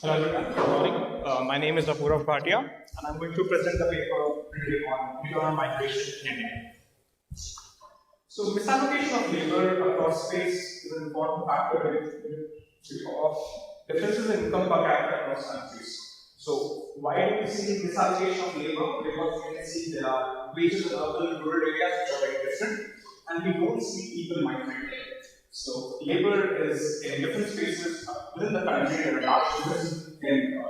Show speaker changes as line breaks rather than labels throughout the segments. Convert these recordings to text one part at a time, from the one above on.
Hello everyone, good morning. My name is Apurav Bhatiya and I'm going to present the paper today on return on migration in India. So misallocation of labor across space is an important factor of differences in income per capita across countries. So why do we see misallocation of labor? Because we can see there are wages in urban and rural areas which are very different and we don't see people migrating. So labor is in different spaces within the country. There are large differences in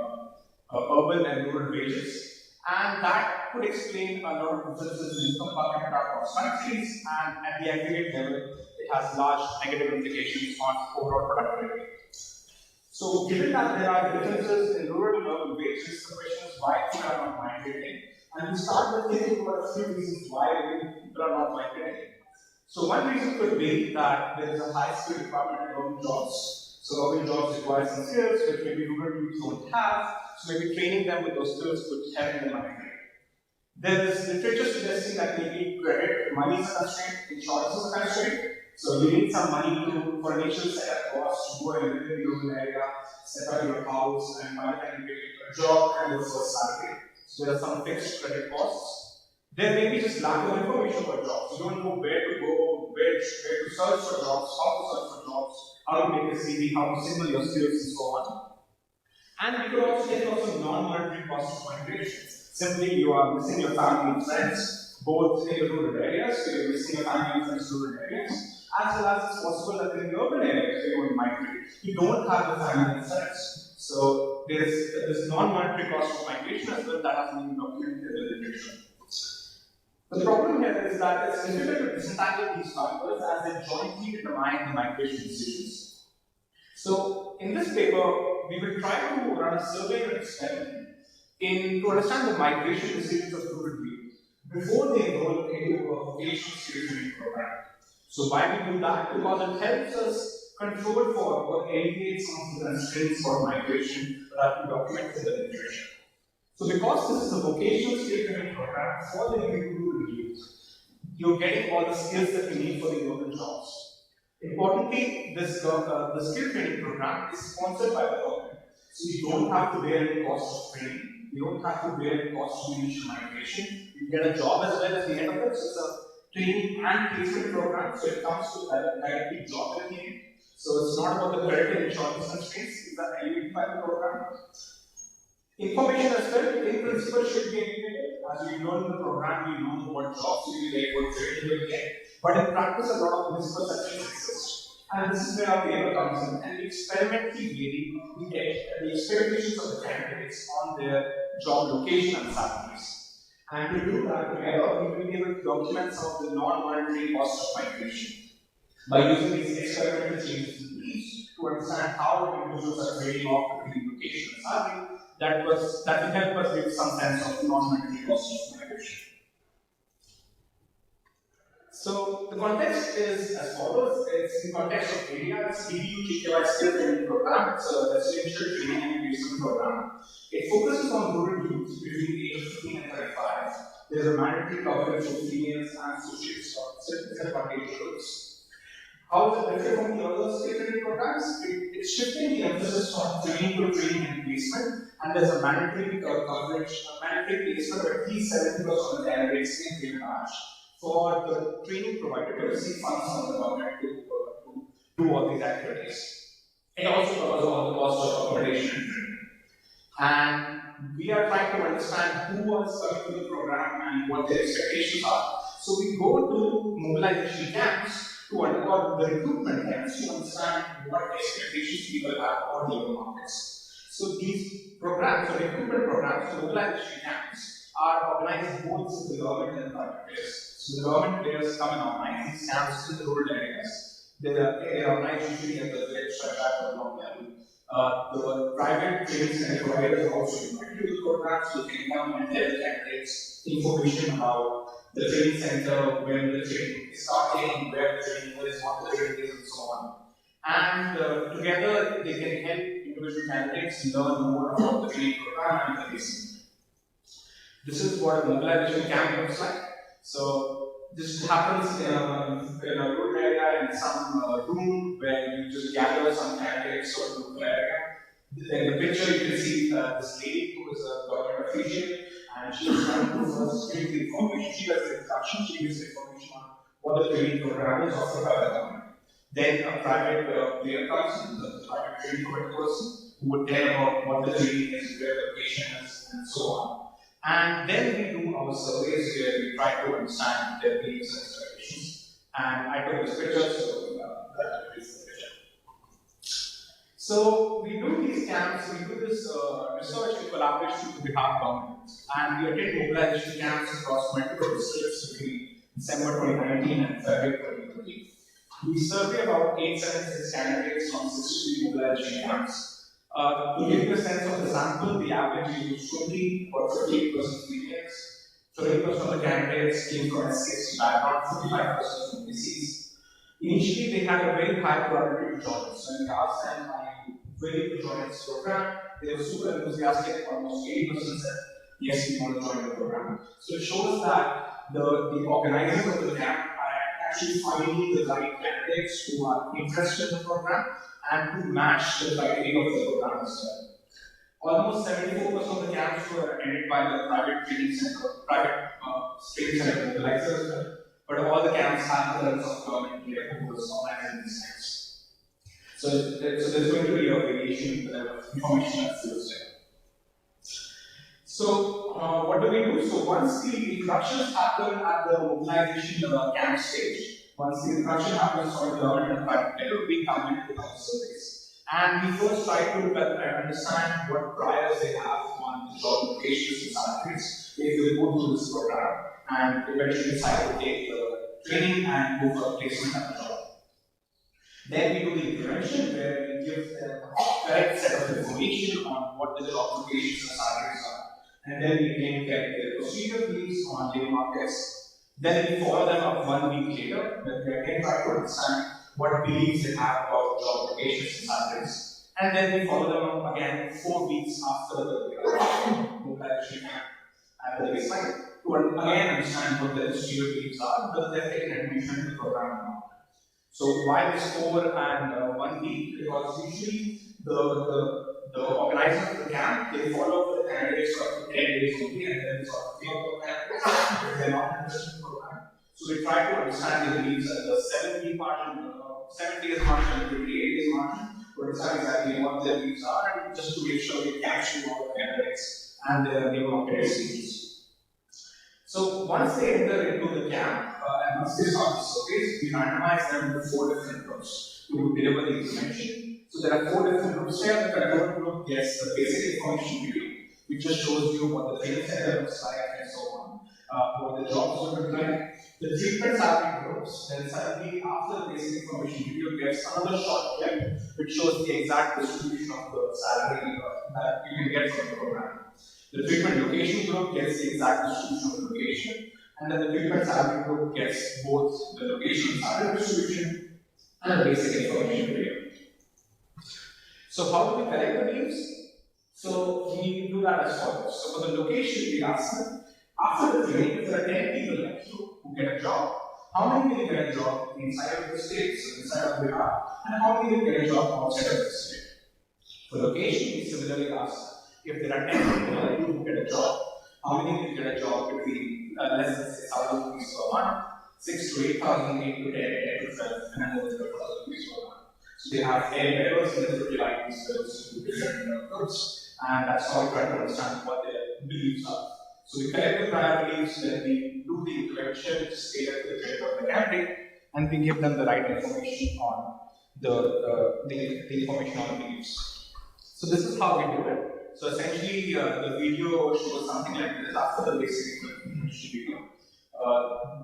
urban and rural wages, and that could explain a lot of differences in income per capita across countries. And at the aggregate level, it has large negative implications on overall productivity. So, given that there are differences in rural and urban wages, the question is why people are not migrating. And we start with thinking about a few reasons why people are not migrating. So one reason could be that there is a high skill requirement in urban jobs. So urban jobs require some skills which maybe rural youth don't have. So maybe training them with those skills could help them migrate. There is literature suggesting that maybe credit, money is a constraint, insurance is a constraint. So you need some money for initial setup costs to go and live in the urban area, set up your house, and by the time you get a job and your first salary. So there are some fixed credit costs. There may be just lack of information about jobs. You don't know where to go, where to search for jobs, how to search for jobs, how to make a CV, how to signal your skills, and so on. And you could also get also non-monetary costs of migration. Simply, you are missing your family and friends, both in the rural areas, so you're missing your family and friends in rural areas, as well as it's possible that in the urban areas, you want to migrate. You don't have the family and friends. So there's this non-monetary cost of migration as well that has been documented in the literature. The problem here is that it's difficult to disentangle these factors as they jointly determine the migration decisions. So, in this paper, we will try to run a survey or experiment to understand the migration decisions of rural youth before they enroll into a vocational skill training program. So, why we do that? Because it helps us control for or alleviate some of the constraints for migration that we document in the literature. So because this is a vocational skill training program for the rural youth, you're getting all the skills that you need for the urban jobs. Importantly, the skill training program is sponsored by the government. So you don't have to bear any cost of training, you don't have to bear any cost of initial migration, you get a job as well at the end of it. So it's a training and placement program, so it comes to directly job at the end. So it's not about the credit and insurance constraints, these are alleviated by the program. Information as well, in principle, should be integrated. As we learn in the program, we know what jobs we will get, what training we will get. But in practice, a lot of misperceptions exist. And this is where our paper comes in. And we experimentally vary the expectations of the candidates on their job location and salaries. And to do that together, we will be able to document some of the non-monetary costs of migration by using these experimental changes in beliefs to understand how individuals are trading off between location and salary. That will help us give some sense of non-monetary costs of migration. So the context is as follows. It's in context of India. It's EDU skill training program. It's a residential training and placement program. It focuses on rural youth between the age of 15 and 35. There's a mandatory coverage of females and disadvantaged groups. How is it different from the other skill training programs? It's shifting the emphasis from training to training and placement, and there's a mandatory coverage, a mandatory placement of at least 70% of the candidates in given batch for the training provider to receive funds from the government to do all these activities. It also covers all the costs of accommodation and training. And we are trying to understand who is coming to the program and what their expectations are. So we go to mobilization camps to undergo the recruitment camps to understand what expectations people have for labor markets. So these programs, the recruitment programs, the mobilization camps, are organized both in the government and private players. So the government players come and organize these camps in the rural areas. They are organized usually at the village, or block level. The private training center providers also invited to the programs, so they can come and tell candidates information about the training center, when the training is starting, where the training is, what the training is, and so on. And together they can help individual candidates learn more about the training program and the placement. This is what a mobilization camp looks like. So this happens in a rural area in some room where you just gather some candidates or local area. In the picture, you can see this lady who is a government official, and she is trying to first give the information. She does the introduction, she gives the information on what the training program is offered by the government. Then a private player comes in, the private training provider person, who would tell about what the training is, where the location is, and so on. And then we do our surveys where we try to understand their beliefs and expectations. And I took this picture, so that is the picture. So we do these camps, we do this research in collaboration with the Bihar government, and we attend mobilization camps across multiple districts between December 2019 and February 2020. We survey about 876 candidates from 63 mobilization camps. To give you a sense of the sample, the average is 20 or 58% females, 30% of the candidates came from SCST background, 45% from PCs. Initially, they had a very high probability to join. So when we asked them, are you willing to join this program? They were super enthusiastic, almost 80% said, yes, we want to join the program. So it shows that the organizers of the camp are actually finding the right candidates who are interested in the program and who match the criteria of the program as well. Almost 74% of the camps were attended by the private training center, private training center mobilizers, but all the camps have the of government player who was organizing these camps. So there's going to be a variation in the level of information that's used there. So what do we do? So once the introductions happen at the mobilization camp stage, once the introduction happens for the government and private player, we come in with our surveys. And we first try to understand what priors they have on the job locations and salaries if they go through this program, and eventually decide to take the training and go for a placement at the job. Then we do the intervention where we give them a correct set of information on what the job locations and salaries are. And then we again get their procedure fees on labor markets. Then we follow them up 1 week later, when we again try to understand what beliefs they have about job locations and salaries. And then we follow them up again 4 weeks after the mobilization at the baseline to again understand what their procedure beliefs are, whether they've taken admission to the program or not. So why this 4 and 1 week? Because usually the organizers of the camp, they follow the candidates for 10 days only, and then sort of give the candidates if they're not interested in the program. So we try to understand the beliefs at the 7-week margin, 7 days margin, and 28 days margin, to understand exactly what their beliefs are, and just to make sure we capture all the candidates and their labor market decisions. So once they enter into the camp, and once they start the surveys, we randomize them into 4 different groups to deliver the information. So there are 4 different groups here. The control group gets the basic information video, which just shows you what the training center looks like and so on, what the jobs would look like. The treatment salary groups, then suddenly after the basic information video gets another short clip, which shows the exact distribution of the salary that you can get from the program. The treatment location group gets the exact distribution of the location, and then the treatment salary group gets both the location and salary distribution and the basic information video. So how do we collect the beliefs? So we do that as follows. So for the location, we ask them, after the training, if there are 10 people like you who get a job, how many will get a job inside of the state, so inside of Bihar, and how many will get a job outside of the state? For location, we similarly ask, if there are 10 people like you who get a job, how many will get a job between less than 6,000 rupees per month, 6 to 8,000, 8 to 10, 10 to 12, and then 12,000 rupees per month. So they have 10 members, and then they divide these members into different groups, and that's how we try to understand what their beliefs are. So we collect the prior beliefs, then we do the intervention, just tailor to the credit of the candidate, and we give them the right information on the information on the beliefs. So this is how we do it. So essentially, the video shows something like this after the basic information video.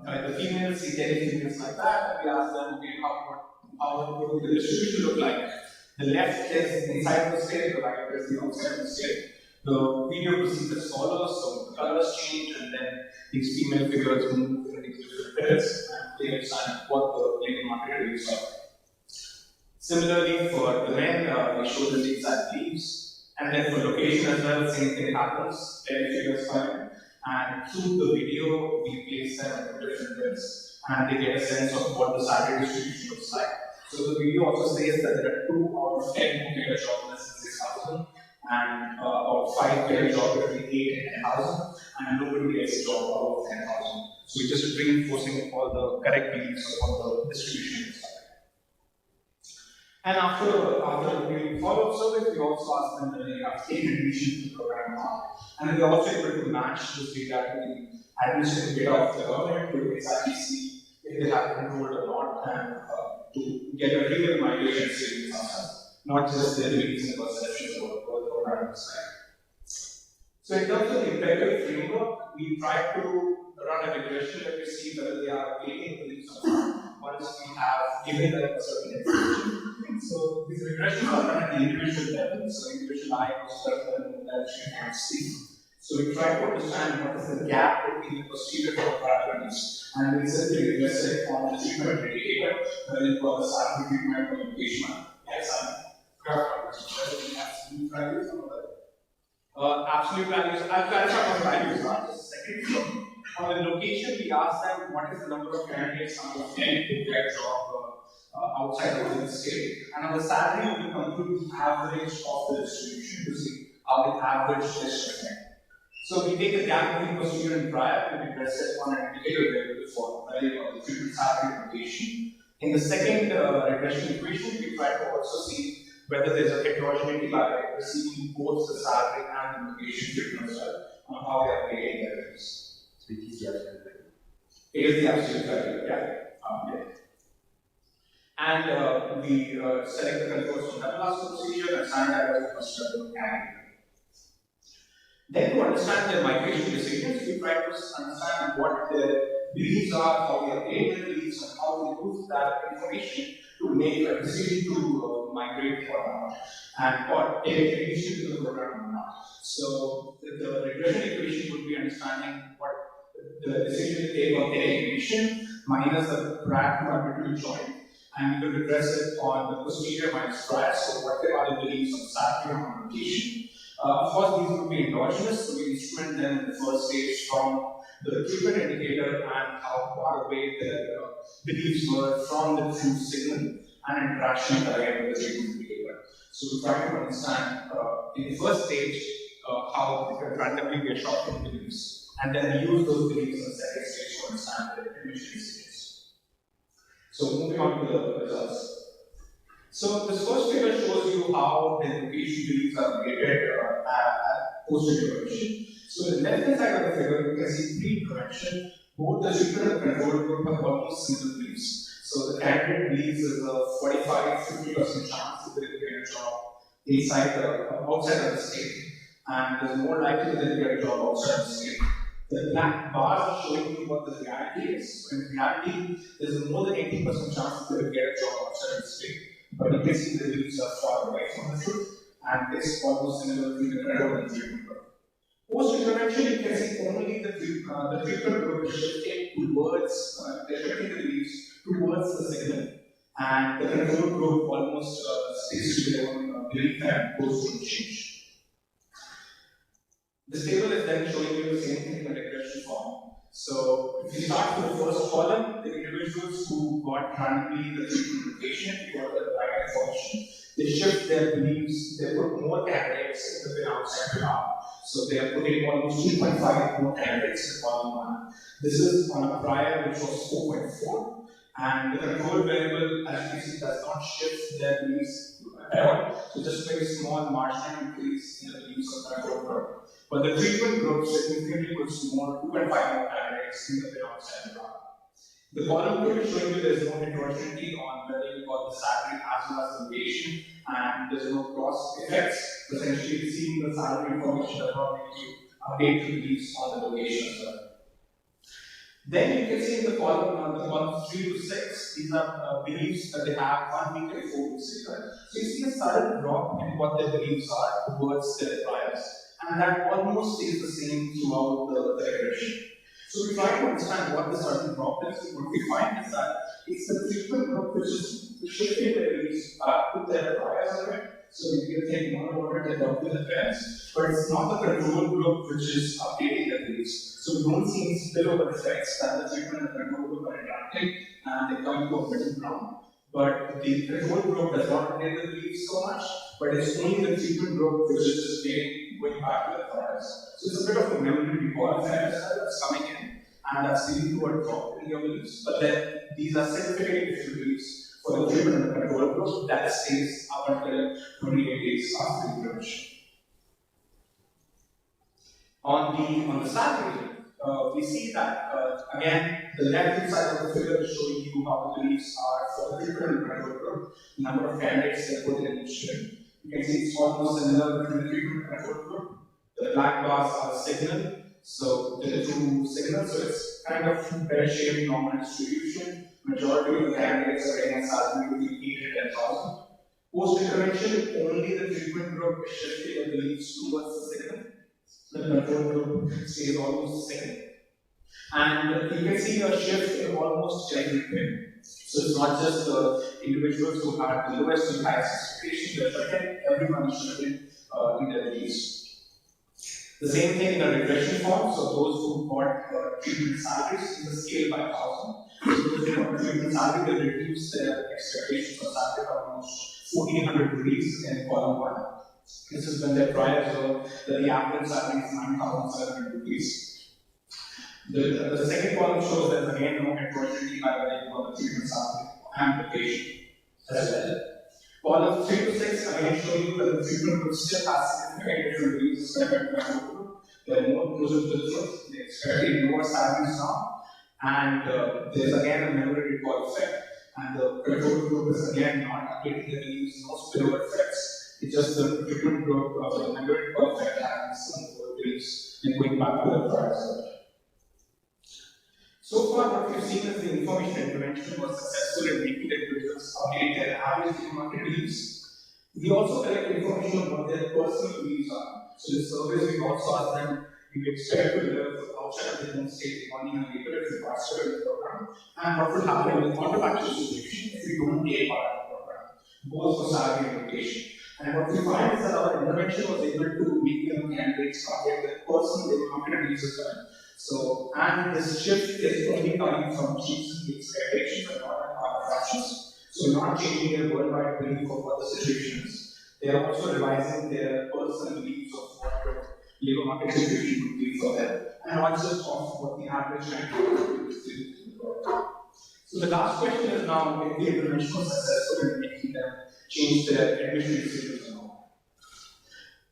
The females see 10 females like that, and we ask them, okay, how would the distribution look like? The left is inside the state, the right is the outside of the state. The video proceeds as follows, so the colors change, and then these female figures move in these different bits, and they understand what the labor market is like. Similarly, for the men, we show them the exact beliefs, and then for location as well, same thing happens, 10 figures fine, and through the video, we place them in different bits, and they get a sense of what the salary distribution looks like. So the video also says that there are 2 out of 10 who get a job less than 6,000, and about 5 get a job between 8 and 10,000, and nobody gets a job above 10,000. So we're just reinforcing all the correct beliefs on the distribution side. And after doing follow-up surveys, we also ask them whether they have taken admission to the program or not. And we're also able to match this data to the administrative data of the government to exactly see if they have enrolled or not, and to get a real migration savings answer, not just the beliefs and perceptions of what the program is like. So in terms of the empirical framework, we try to run a regression that we see whether they are gaining beliefs or not once we have given them a certain information. So these regressions are done at the individual level, so individual I was certain that you can see. So we try to understand what is the gap between the posterior probabilities, and we simply regress it on the treatment indicator, whether it was a sample treatment or location. Yes, absolute values or what? Absolute values. I'll clarify on values not just a second. On the location, we ask them what is the number of candidates out of 10 who get a job outside of the state. And on the salary, we compute the average of the distribution to see how the average is shifting. So we take the gap between posterior and prior and we regress it on an indicator variable for value of the treatment salary location. In the second regression equation, we try to also see whether there's a heterogeneity by receiving both the salary and the location treatment as well on how they are paying their rates.
So it is the absolute value.
It is the absolute value, yeah. And we select the controls from the last procedure and standardize the constructor and then to understand their migration decisions, we try to understand what their beliefs are, how they obtain their beliefs, and how they use that information to make a decision to migrate or not, and or take admission to the program or not. So the regression equation would be understanding what the decision to take on getting admission minus the brand arbitrary joint, and we will regress it on the posterior minus prior. So what are the beliefs of salary or location? Of course, these would be endogenous, so we instrument them in the first stage from the treatment indicator and how far away their beliefs were from the true signal and interaction again with the treatment indicator. So we try to understand in the first stage how they can randomly get short in beliefs, and then use those beliefs in the second stage to understand the admission decisions. So moving on to the results. So this first figure shows you how the location beliefs are related post-intervention. So the left-hand side of the figure, you can see pre-intervention, both the treatment and the control group have almost similar beliefs. So the candidate believes there's a 45-50% chance that they will get a job outside of the state, and there's more likely that they'll get a job outside of the state. The black bars are showing you what the reality is. So in reality, there's more than 80% chance that they will get a job outside of the state. But you can see the beliefs are far away from the truth, and it's almost similar to the control and treatment group. Post-intervention, you can see only the treatment group is shifting towards, they're shifting the beliefs towards the signal, and the control group almost stays to their own belief and goes to change. This table is then showing you the same thing in the regression form. So if you start with the first column, the individuals who got randomly the treatment location, who got the right information, they shift their beliefs, they put more candidates in the outside the arm. So they are putting almost 2.5 more candidates in column 1. This is on a prior which was 4.4, and the control variable, as you see, does not shift their beliefs at all. So just very small marginal increase in the beliefs of the control group. But the treatment group significantly puts more 2.5 more candidates in the outside the arm. The column 2 is showing you there is no heterogeneity on whether you got the salary as well as the location, and there is no cross effects. Essentially, seeing the salary information does not make you update the beliefs on the location as well. Then you can see in the column 3 to 6, these are beliefs that they have 1 week and 4 weeks later. So you see a sudden drop in what their beliefs are towards their priors, and that almost stays the same throughout the regression. So we try to understand what the sudden drop is. What we find is that it's the treatment group which is shifting their beliefs back to their priors of it. So you can take one order that up to the parents, but it's not the control group which is updating the beliefs. So we don't see any spillover effects that the treatment and the control group are interacting and they come to a middle ground. but the control group does not contain the beliefs so much, but it's only the treatment group which is displayed going back to the cortex. So it's a bit of a memory recall that's coming in, and that's leading to a drop in your beliefs. But then these are significantly different beliefs for the treatment and the control group that stays up until 28 days after intervention. On the salary, we see that again the left side of the figure is showing you how the beliefs are for the treatment and control group, number of candidates they put in each stream. You can see it's almost similar between the treatment and control group. The black bars are signal, so there are two signals, so it's kind of pear-shaped normal distribution. Majority of the candidates are getting a salary between 8 and 10,000. Post-intervention, only the treatment group is shifting the beliefs towards the signal. The control group stays almost the same. And you can see a shift in almost everything. So it's not just the individuals who had the lowest and highest expectations, but again, everyone is shifting in their beliefs. The same thing in a regression form, so those who got treatment salaries in the scale by 1,000. So those who got treatment salary, they reduce their expectations for salary by almost 1,400 rupees in column 1. This is when their prior observed that the average salary is 9,700 rupees. The second column shows that again no heterogeneity by the name of the treatment sample and the patient as well. Column 3 to 6 again show you that the treatment group still has significant different beliefs compared to the control group. They are more closer to the truth. They expected lower salaries now, and there is again a memory recall effect. And the control group is again not updating the beliefs, no spillover effects. It's just the treatment group of the memory recall effect having some lower beliefs and going back to the prior study. So far, what we've seen is the information intervention was successful in making the individuals update their average market beliefs. We also collect information on what their personal beliefs are. So, in surveys, we also ask them, do you expect to live outside of their home state 1 year later if you participate in the program? And what will happen in the counterfactual situation if you don't take part in the program, both for salary and education? And what we find is that our intervention was able to make them candidates update their personal market beliefs as well. So, and this shift is only coming from changing the expectations and not our fractions. So, not changing their worldwide belief of what the situation is. They are also revising their personal beliefs of what the labor market situation would be for them, and not just of what the average rank is. So, the last question is now if the intervention was successful in making them change their admission decisions or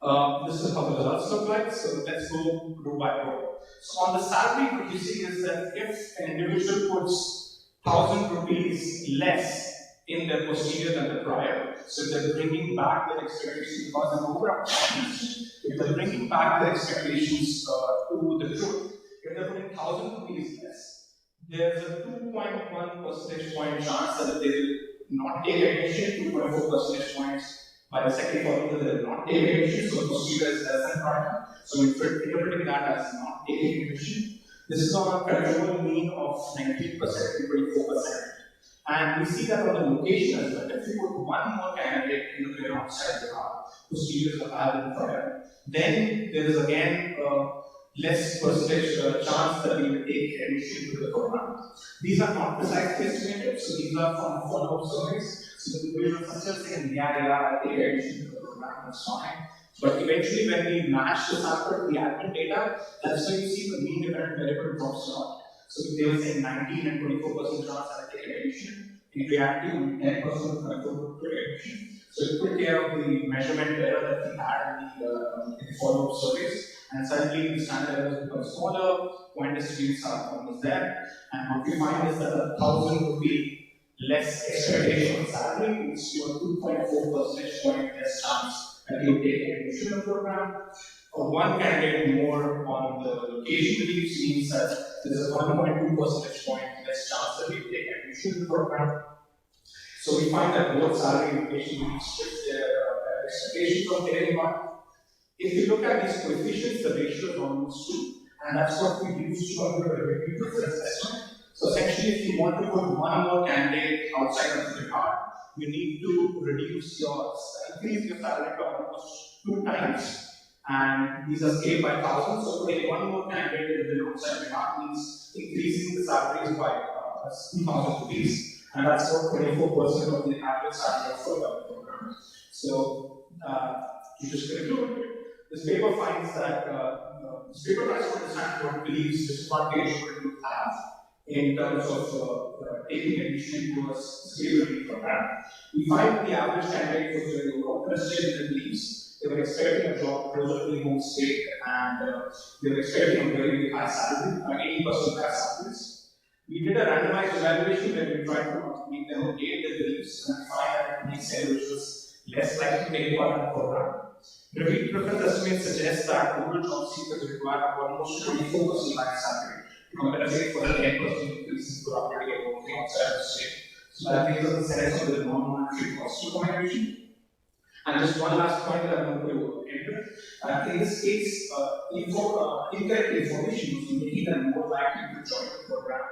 not. This is how the results look like. So, let's go row by row. So on the salary, what you see is that if an individual puts 1,000 rupees less in their posterior than the prior, so they're bringing back their expectations because of overall performance. If they're bringing back their expectations to the truth, if they're putting 1,000 rupees less, there's a 2.1 percentage point chance that they will not take admission, 2.4 percentage points by the second column that they will not take admission, so the posterior is less than prior. So interpreting that as not taking admission. This is on a control mean of 19% to 24%. And we see that on the location as well. If you put one more candidate in the clear outside the car, posteriors are higher than prior, then there is again less percentage chance that we will take admission to the program. These are not precisely estimated, so these are from follow-up surveys. So the individual such as saying, I take admission to the program, that's fine. But eventually, when we match the sample to the admin data, that's when you see the mean dependent variable drops a lot. So if they were saying 19 and 24% chance that I take admission, in reality, only 10% of control to admission. So it took care of the measurement error that we had in the follow-up surveys. And suddenly, the standard errors become smaller, point distributions are almost there. And what we find is that 1,000 would be less expectation of salary, which is 2.4 percentage point less chance that you take admission to the program. One candidate more on the location beliefs means that there's a 1.2 percentage point less chance that you take admission to the program. So we find that both salary and location beliefs shift their expectations of getting one. If you look at these coefficients, the ratio is almost 2, and that's what we use to calculate the revenue preference estimate. So essentially, if you want to put one more candidate outside of the card, you need to increase your salary by almost 2 times, and these are scaled by 1,000. So putting one more candidate in the outside the card means increasing the salaries by 2,000 rupees. and that's about 24% of the average salary of the program. So, to just conclude, this paper finds that this paper tries to understand what beliefs disadvantaged people have in terms of taking admission to a stability program. We find the average candidate was very optimistic in the beliefs. They were expecting a job closer to the home state, and they were expecting a very high salary, 80% high salaries. We did a randomized evaluation where we tried to make them update their beliefs and find that it makes individuals less likely to take part in the program. Repeat preference estimates suggest that rural job seekers require almost 24% higher salary to compensate for the 10% increase in probability of working outside the state. So that gives us a sense of the non-monetary cost of migration. And just one last point that I'm going to enter. In this case, incorrect information was making them more likely to join the program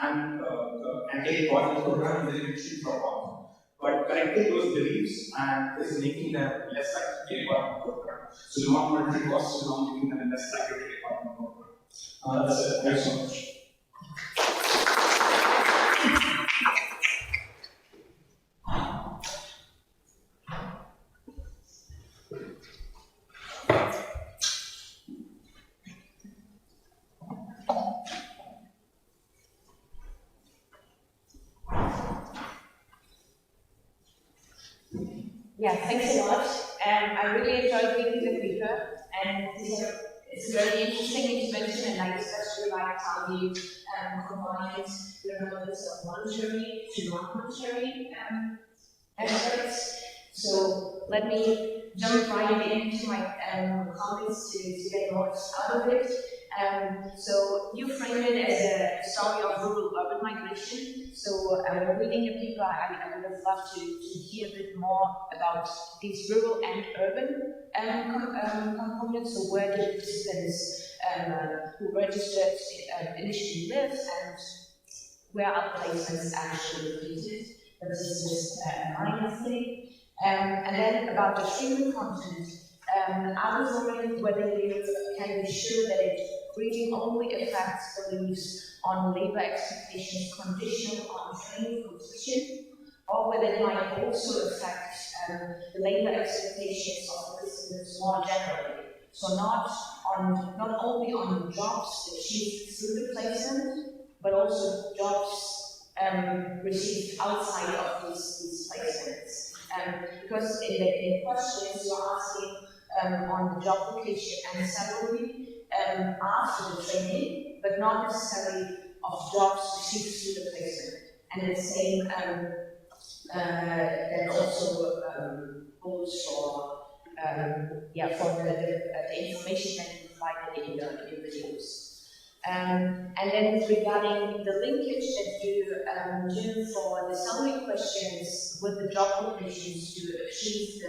and take part in the program and then eventually drop off. But correcting those beliefs and is making them less likely to take part in the program. So non-monetary costs is now making them less likely to take part in the program. That's it. Thanks so much.
Yeah, thanks a lot. I really enjoyed reading the paper, and it's a very interesting intervention, and I especially like how you combined the relevance of monetary to non-monetary aspects. So let me jump right into my comments to get most out of it. So you frame it as a story of rural-urban migration. So reading the paper, I would have loved to hear a bit more about these rural and urban components. So where do participants who registered initially live, and where are placements actually located? This is just a minor thing. And then about the human content, I was wondering whether you can be sure that it really only affects beliefs on labor expectations conditional on training completion, or whether it might also affect the labor expectations of participants more generally. So not only on jobs achieved through the placement, but also jobs received outside of these placements. Because in the questions you're asking on the job location and salary after the training, but not necessarily of jobs received through the placement. And the same that also holds for the information that you provided in your videos. And then regarding the linkage that you do for the salary questions with the job locations to achieve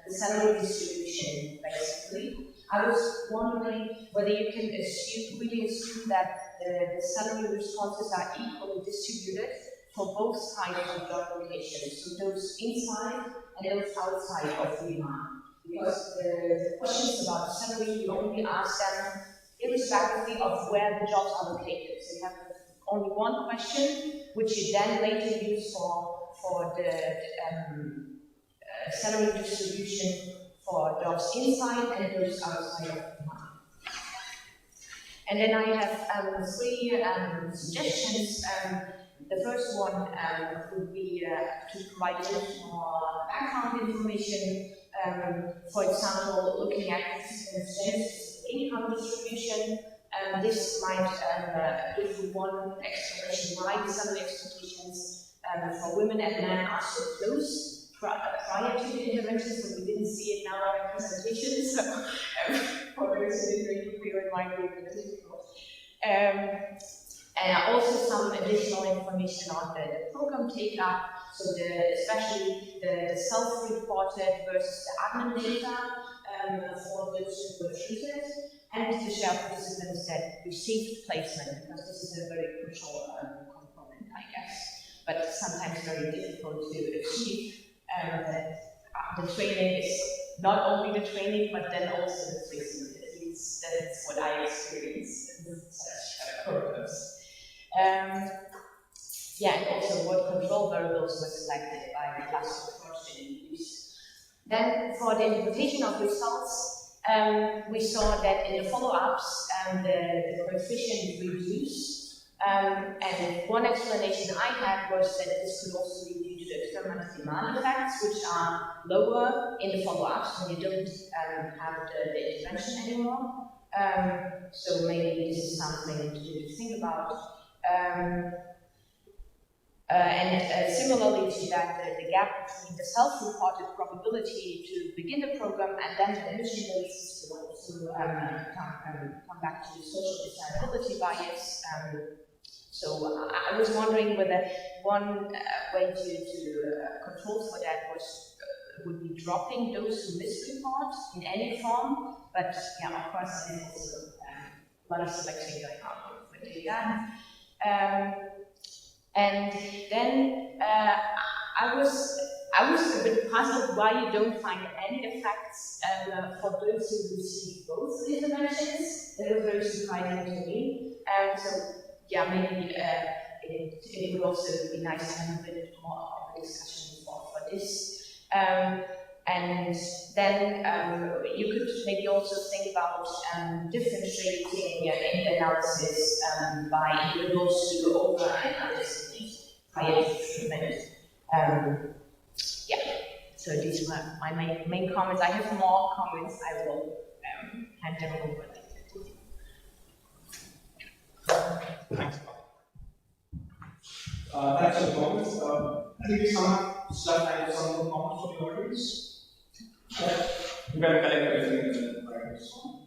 the salary distribution, basically, I was wondering whether you can really assume that the salary responses are equally distributed for both types of job locations, so those inside and those outside of the demand. Because the questions about the salary, you only ask them irrespectively of where the jobs are located. So you have only one question, which you then later use for the salary distribution for jobs inside and those outside of the market. And then I have three suggestions. The first one would be to provide a bit more background information. For example, looking at participants' income distribution. This might give you one explanation why the salary expectations for women and men are so close prior to the intervention, so we didn't see it in our presentation. So for those who didn't read the paper, it might be a bit difficult. And also some additional information on the program take-up, so especially the self-reported versus the admin data for those who were treated, and to share participants that received placement, because this is a very crucial component, I guess, but sometimes very difficult to achieve. The training is not only the training, but then also the placement. At least that's what I experienced in such programs. yeah, and also what control variables were selected by the classical approach that we used. Then for the interpretation of results, we saw that in the follow-ups, the coefficient reduced. And one explanation I had was that this could also be due to the experimental demand effects, which are lower in the follow-ups when you don't have the intervention anymore. So maybe this is something to think about. And similarly to that, the gap between the self-reported probability to begin the program and then the imaging rates will also come back to the social desirability bias. So I was wondering whether one way to control for that would be dropping those who misreport in any form, but yeah, of course, there's also a lot of selection going on with that. And then I was a bit puzzled why you don't find any effects for those who receive both interventions. That was very surprising to me. So yeah, maybe it would also be nice to have a bit more of a discussion for this. And then you could maybe also think about differentiating in the analysis by individuals who go over and underestimate higher treatment. Yeah, so these were my main comments. I have more comments. I will hand them over later.
Thanks. Thanks for the comments. I think we have some more comments from the audience. You can collect everything in the right response.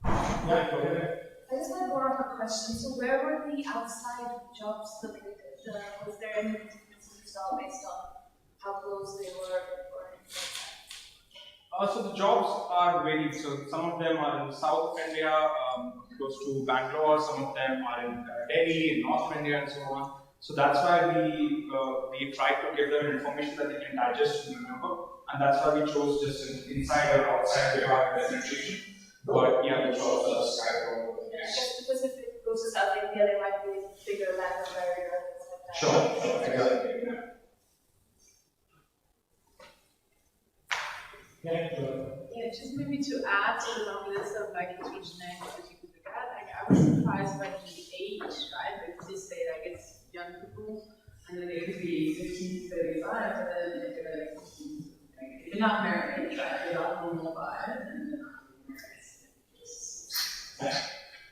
Yeah, go ahead.
I just had one more question. So, where were the outside jobs located? Was there any differences based on how close they were or anything like that?
So the jobs are varied. So some of them are in the south of India, close to Bangalore. Some of them are in Delhi, in North India, and so on. So that's why we try to give them information that they can digest and remember, and that's why we chose just an inside or outside Bihar presentation. But yeah, the jobs are scattered all over the place.
Just because if it goes to South India, there might be a bigger language barrier and things like that.
Sure, exactly.
Yeah, just maybe to add to the long list of like which languages you could look at, like I was surprised by the age, right? Like this say like it's young people and then they could be 15 to 35, but then they're like, if you're not married, right? They're not mobile and they're not married.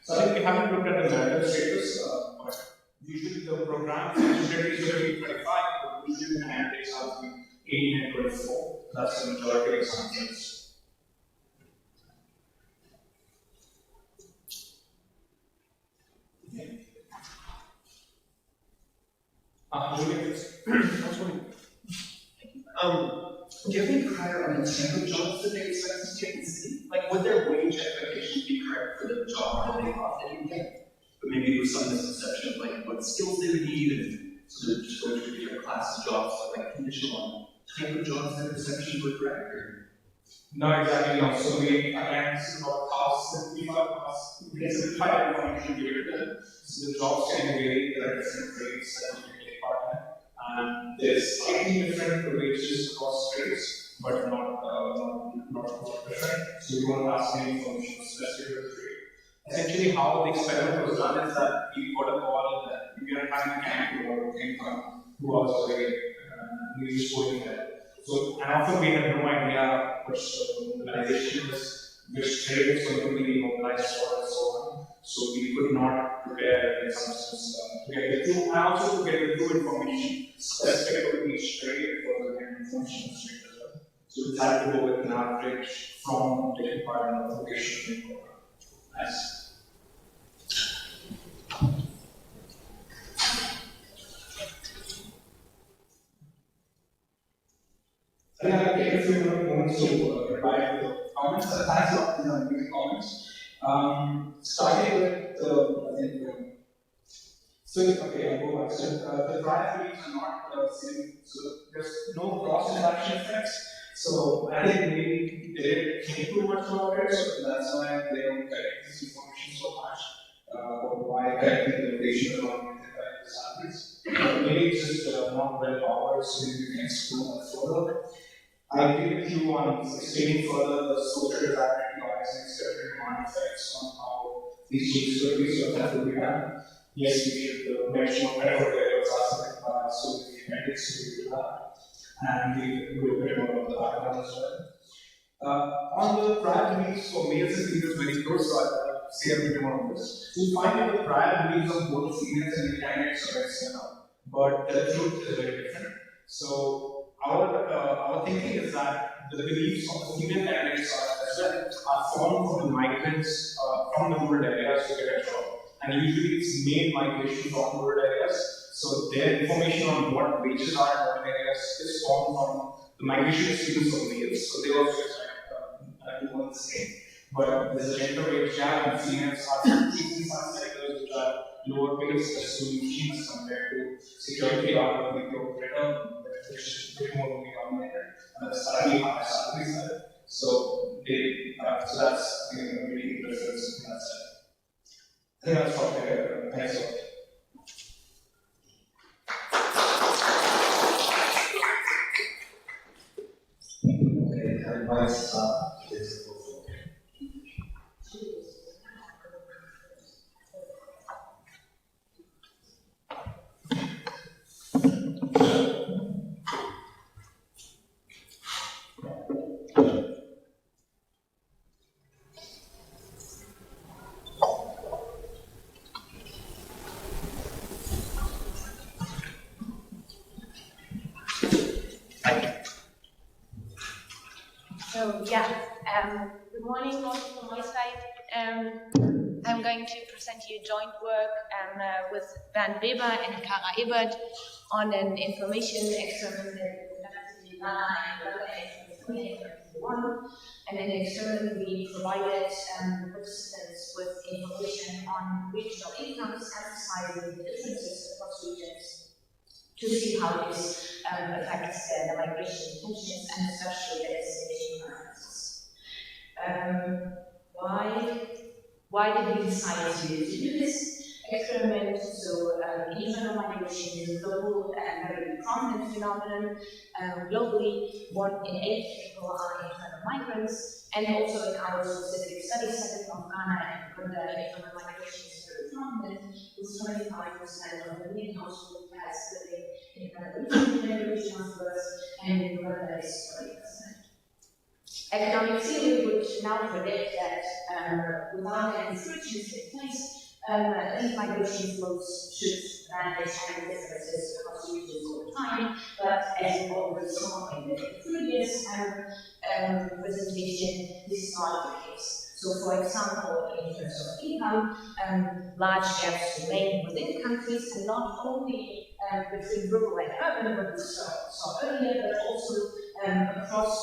So I think we haven't looked at the marital status, but usually the program eligibility is going to be 25, but usually the candidates are between 18 and 24. That's the majority of examples.
Do you have any prior on the type of jobs that they expect to take and see? Like, would their wage expectations be correct for the job that they thought they would get? But maybe there was some misconception of like what skills they would need, and so they're just going to different classes of jobs, so like conditional on type of jobs that perceptions were correct, or?
No, exactly no. So we again this is about costs, we can simplify information given to them. So the jobs can vary, there are different rates that you can take part in. And there's slightly different wages across trades, but not different. So we won't ask any information specific to the trade. Essentially, how the experiment was done is that we got a call that we are having a candidate who came from who was very useful in that. So, and often we had no idea which mobilization was, which trade was going to be mobilized for, and so on. So we could not prepare in some sense to get the true, and also to get the true information specific to each trade for the information trade as well. So we had to go with an average from taking part in the vocational trade program. Nice. I think I'll take a few more moments to reply to the comments. Thanks a lot for the comments. Starting with okay, I'll go back. So the triathletes are not same, so there's no cross interaction effects. So I think maybe they didn't think too much about it, so that's why they don't correct this information so much. Why correcting the location of the maybe it's just not well covered, so maybe we can explore that further. I agree with you on explaining further the social desirability bias and external demand effects on how these changes will be, so that will be done. Yes, we should mention whatever areas are affected by us, so the appendix will do that, and we will do a bit more of the background as well. On the prior beliefs for males and females very close, so I'll say a bit more on this. We find that the prior beliefs of both females and candidates are very similar, but the truth is very different. So our thinking is that the beliefs of the female candidates are formed from the migrants from the rural areas to get a job, and usually it's male migration from rural areas. So their information on what wages are in rural areas is formed from the migration experience of males. So they also expect to work the same. But there's a gender wage gap, and females are increasing some sectors which are lower paid, especially machines compared to security or the operator, which is a bit more only dominated, and the salary high salaries there. So that's a really good difference in that sense. I think that's probably thanks a lot.
Okay, advice is
So yeah, good morning also from my side. I'm going to present you joint work with Bernd Weber and Kara Ebert on an information experiment that we conducted in Ghana and Uganda in 2021. And in the experiment we provided participants with information on regional incomes, emphasizing the differences across regions to see how this affects the migration intentions and especially the destination preferences. Why did we decide to do this experiment? So internal migration is a global and very prominent phenomenon. Globally, 1 in 8 people are internal migrants, and also in our specific study setting of Ghana and Uganda, internal migration is very prominent, with 25% of the million household has living in the region of birth, and in Uganda is 20%. Economic theory would now predict that without any frictions in place, these migration flows should manage any differences across regions over time, but as you already saw in the previous presentation, this is not the case. So, for example, in terms of income, large gaps remain within countries, and not only between rural and urban, what we saw earlier, but also across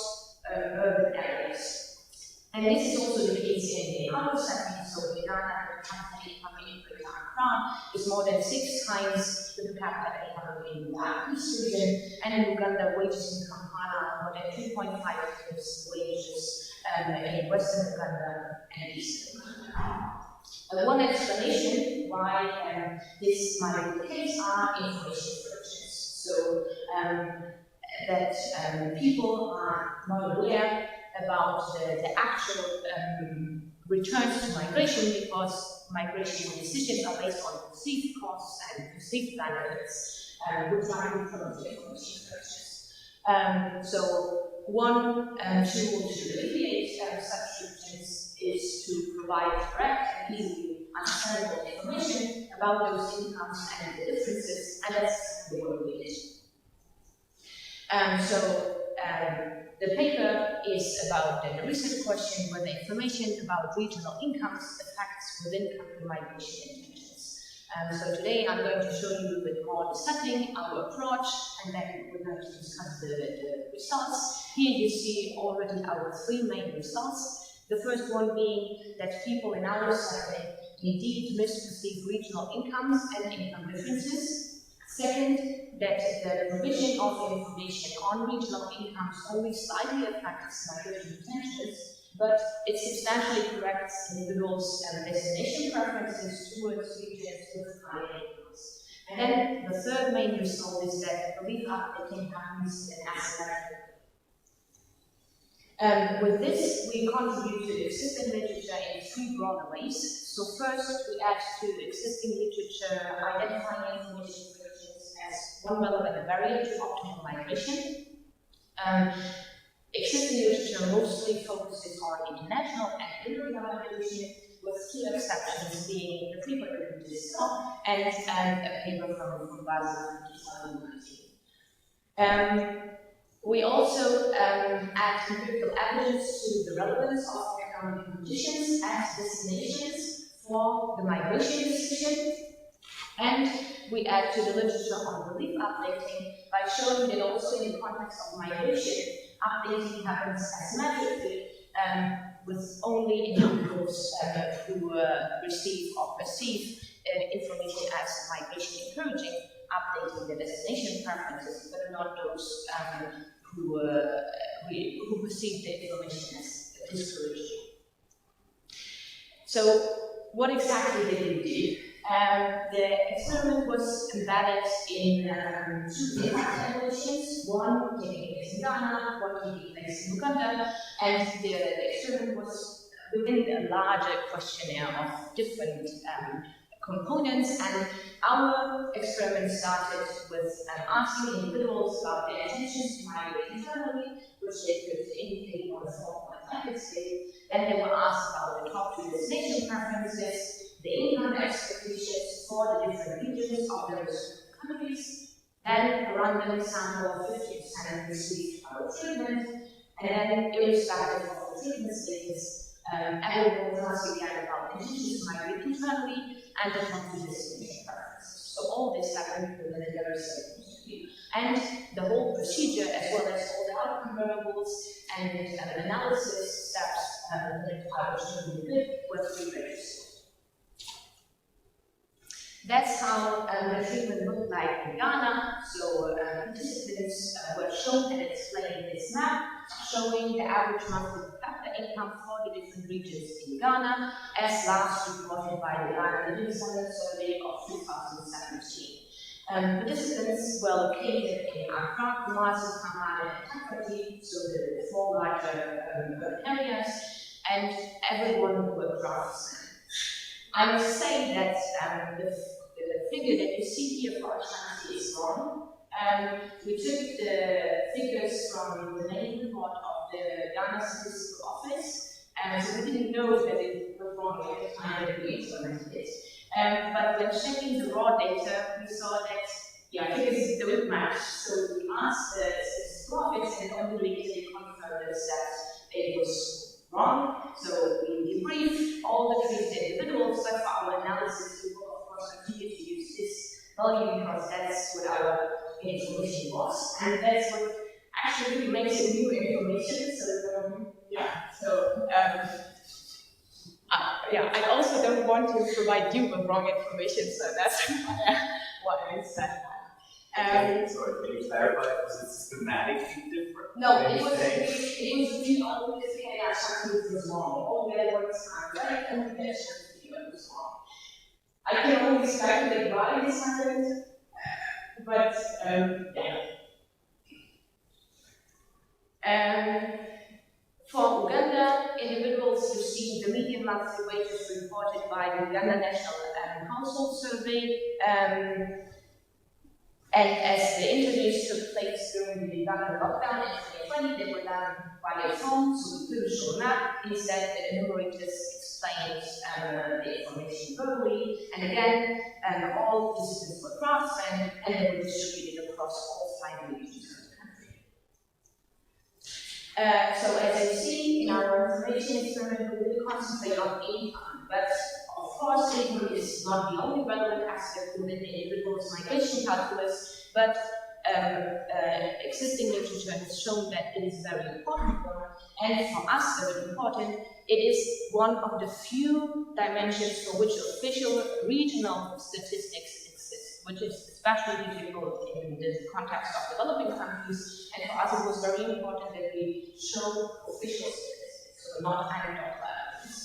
urban areas. And this is also the case in our setting. So in Ghana, the per capita income in Accra is more than 6 times the per capita income in the East region, and in Uganda, wages in Kampala are more than 2.5 times wages in Western Uganda and Eastern Uganda. One explanation why this might be the case are information frictions. So that people are not aware about the actual returns to migration, because migration decisions are based on perceived costs and perceived benefits, which are from the information frictions. So one tool to alleviate such frictions is to provide correct and easily understandable information about those incomes and the differences, and that's the work we did. The paper is about the research question whether information about regional incomes affects within country migration intentions. So today I'm going to show you a bit more the setting, our approach, and then we're going to discuss the results. Here you see already our 3 main results. The first one being that people in our setting indeed misperceive regional incomes and income differences. Second, that the provision of information on regional incomes only slightly affects migration intentions, but it substantially corrects individuals' destination preferences towards regions with higher incomes. And then the third main result is that relief updating happens in asymmetric. With this, we contribute to existing literature in three broader ways. So first, we add to existing literature identifying information frictions as one relevant barrier to optimal migration. Existing literature mostly focuses on international and intergovernmental migration, with key exceptions being the paper from Gidisa and a paper from Bhatiya in 2019. We also add empirical evidence to the relevance of economic conditions as destinations for the migration decision, and we add to the literature on relief updating by showing that also in the context of migration, updating happens asymmetrically with only individuals who receive or perceive information as migration encouraging, updating their destination preferences, but not those who perceive the information as discouraging. So, what exactly did we do? The experiment was embedded in two different evaluations, one taking place in Ghana, one taking place in Uganda, and the experiment was within a larger questionnaire of different components, and our experiment started with asking individuals about their intentions to migrate internally, which they could indicate on the 4-point scale. Then they were asked about the top two destination preferences, the income expectations for the different regions of those countries, then a random sample of 50% received our treatment, and then irrespective of the treatment status, everyone was asked again about intentions to migrate internally and the top two destination preferences. So all this happened within a very certain interview. And the whole procedure, as well as all the outcome variables and analysis steps that I was showing you did, were pre-registered. That's how the treatment looked like in Ghana. So participants were shown and explained this map, showing the average monthly per capita income for the different regions in Ghana, as last reported by the Ghana and Uganda survey of 2017. Participants were located in Accra, Kumasi, Tamale, and Tato, so the four larger urban areas, and everyone were craftsmen. I must say that the figure that you see here for Ashanti is wrong. We took the figures from the main report of the Ghana Statistical Office, so we didn't know that it was wrong at the time that we implemented it. But when checking the raw data, we saw that figures don't match. So we asked the statistical office, and only they confirmed us that it was wrong. So we debriefed all the treated individuals, but for our analysis, we will of course continue to use this value because that's what our information was, and that's what actually really makes it new information. So I also don't want to provide you with wrong information, so that's what I said.
Sorry, can you clarify? Was it systematically different?
No, it was really only this Ashanti was wrong. All the other words are right, and the Ashanti was wrong. I can only speculate why this happened, but for Uganda, individuals received the median monthly wages reported by the Uganda National Household Survey. And as the interviews took place during the Uganda lockdown in 2020, they were done by a phone, so we couldn't show a map. Instead, the enumerators explained the information verbally, and again, all participants were craftsmen, and they were distributed across all 5 regions of the country. So as you see, in our information experiment, we really concentrate on income, but of course, income is not the only relevant aspect within the individual's migration calculus, but existing literature has shown that it is a very important one, and for us, very important. It is one of the few dimensions for which official regional statistics exist, which is especially difficult in the context of developing countries, and for us it was very important that we show official statistics, so not anecdotal evidence.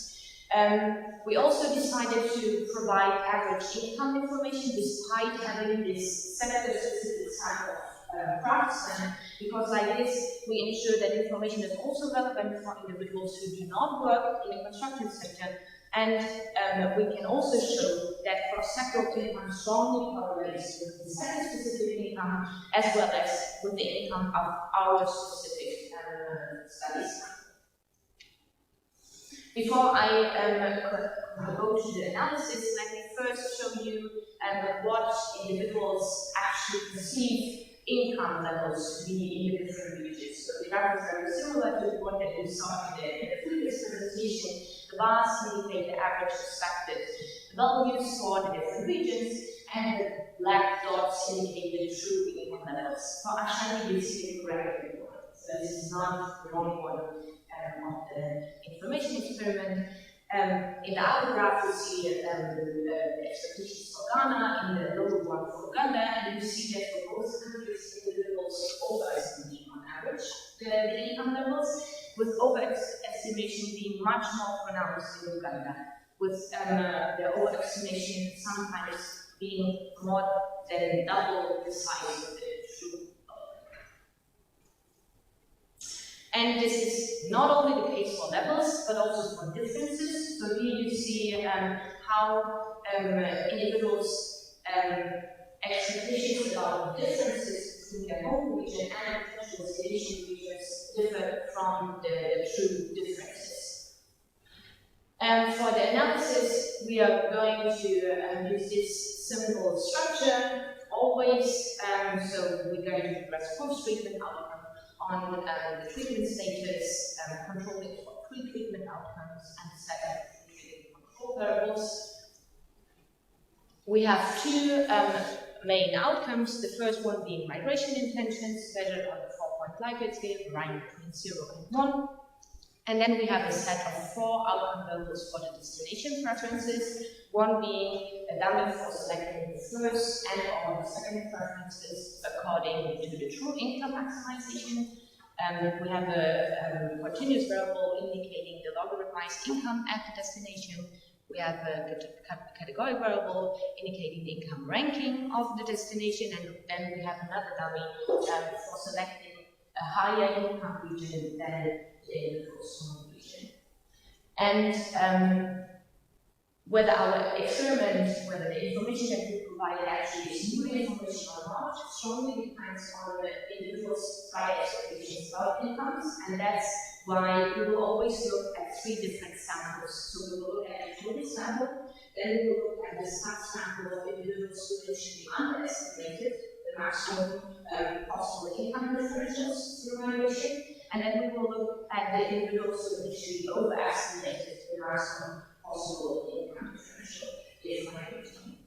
We also decided to provide average income information despite having this sector-specific sample of craftsmen, because like this we ensure that information is also relevant for individuals who do not work in the construction sector, and we can also show that cross-sectoral income strongly correlates with the sector-specific income as well as with the income of our specific studies. Before I go to the analysis, let me first show you what individuals actually perceive income levels to be in the different regions. So the graph is very similar to what that you saw in the previous presentation. The bars indicate the average expected values for the different regions, and the black dots indicate the true income levels. For Ashani, you see the correct one. So this is not the wrong one of the information experiment. In the upper graph, you see the expectations for Ghana, in the lower one for Uganda, and you see that for both countries, individuals overestimate on average the income levels, with overestimation being much more pronounced in Uganda, with the overestimation sometimes being more than double the size of the true. And this is not only the case for levels, but also for differences. So here you see how individuals' expectations about differences between their home region and potential destination regions differ from the true differences. For the analysis, we are going to use this simple structure always. So we're going to press post-treatment outcome on the treatment status, controlling for pre-treatment outcomes, and second treatment control variables. We have two main outcomes. The first one being migration intentions, measured on the 4-point Likert scale, varying between 0 and 1. And then we have a set of 4 outcome variables for the destination preferences, one being a dummy for selecting the first and or the second preferences according to the true income maximization. We have a continuous variable indicating the logarithmized income at the destination. We have a category variable indicating the income ranking of the destination, and then we have another dummy for selecting a higher income region than the individual's home region. And whether our experiment, whether the information that we provided actually is new information or not, strongly depends on the individual's prior expectations about incomes, and that's why we will always look at 3 different samples. So we will look at the total sample, then we will look at the sub-sample of individuals who initially underestimated the maximum possible income differentials through migration, and then we will look at the individuals who initially overestimated the maximum possible income differential if migration.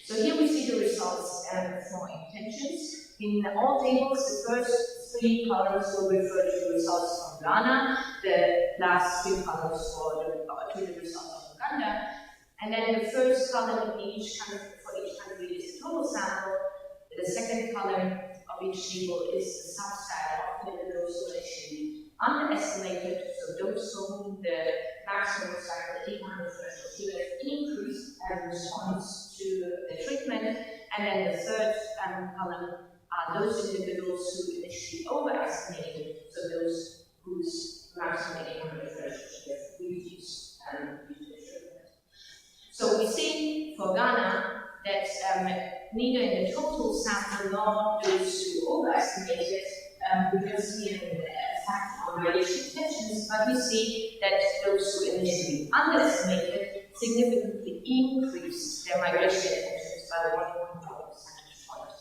So here we see the results for intentions. In all tables, the first 3 columns will refer to the results from Ghana, the last 2 columns to the results of Uganda, and then the first column in each country, for each country is the total sample. The second column of each table is the subset of individuals who actually underestimated, so those whom the maximum cycle income differential should have increased as a response to the treatment, and then the third column are those individuals who initially overestimated, so those whose maximum income differential should have reduced due to the treatment. So we see for Ghana that neither in the total sample nor those who overestimated we don't see an effect on migration intentions, but we see that those who initially underestimated significantly increased their migration intentions by 1.5 percentage points.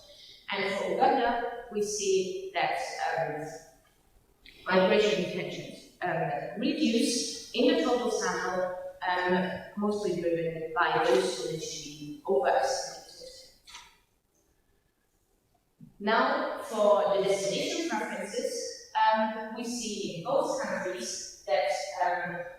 And for Uganda, we see that migration intentions reduced in the total sample, mostly driven by those who initially overestimated. Now, for the destination preferences, we see in both countries that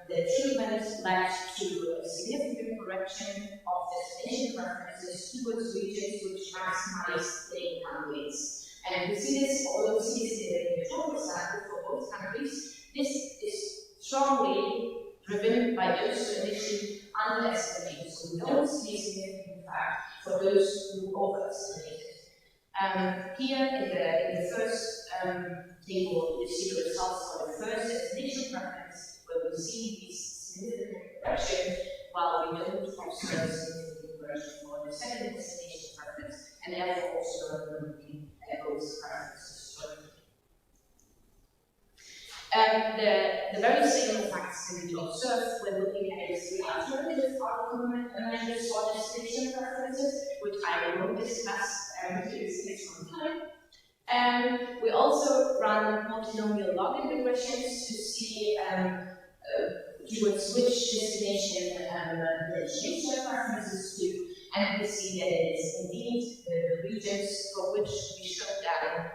the treatment led to a significant correction of destination preferences towards regions which maximize the income rates. And we see this, although we see this in the total sample for both countries, this is strongly driven by those who initially underestimated. So we don't see a significant effect for those who overestimated. Here in the first table, you see the results for the first destination preference, where we see these significant corrections, while we don't observe significant correction for the second destination preference, and therefore also looking at those preferences. The very same effects can be observed when looking at the three alternative outcome measures for destination preferences, which I won't discuss because it takes some time. We also run multinomial log regressions to see towards which destination they change their preferences to, and we see that it is indeed the regions for which we show down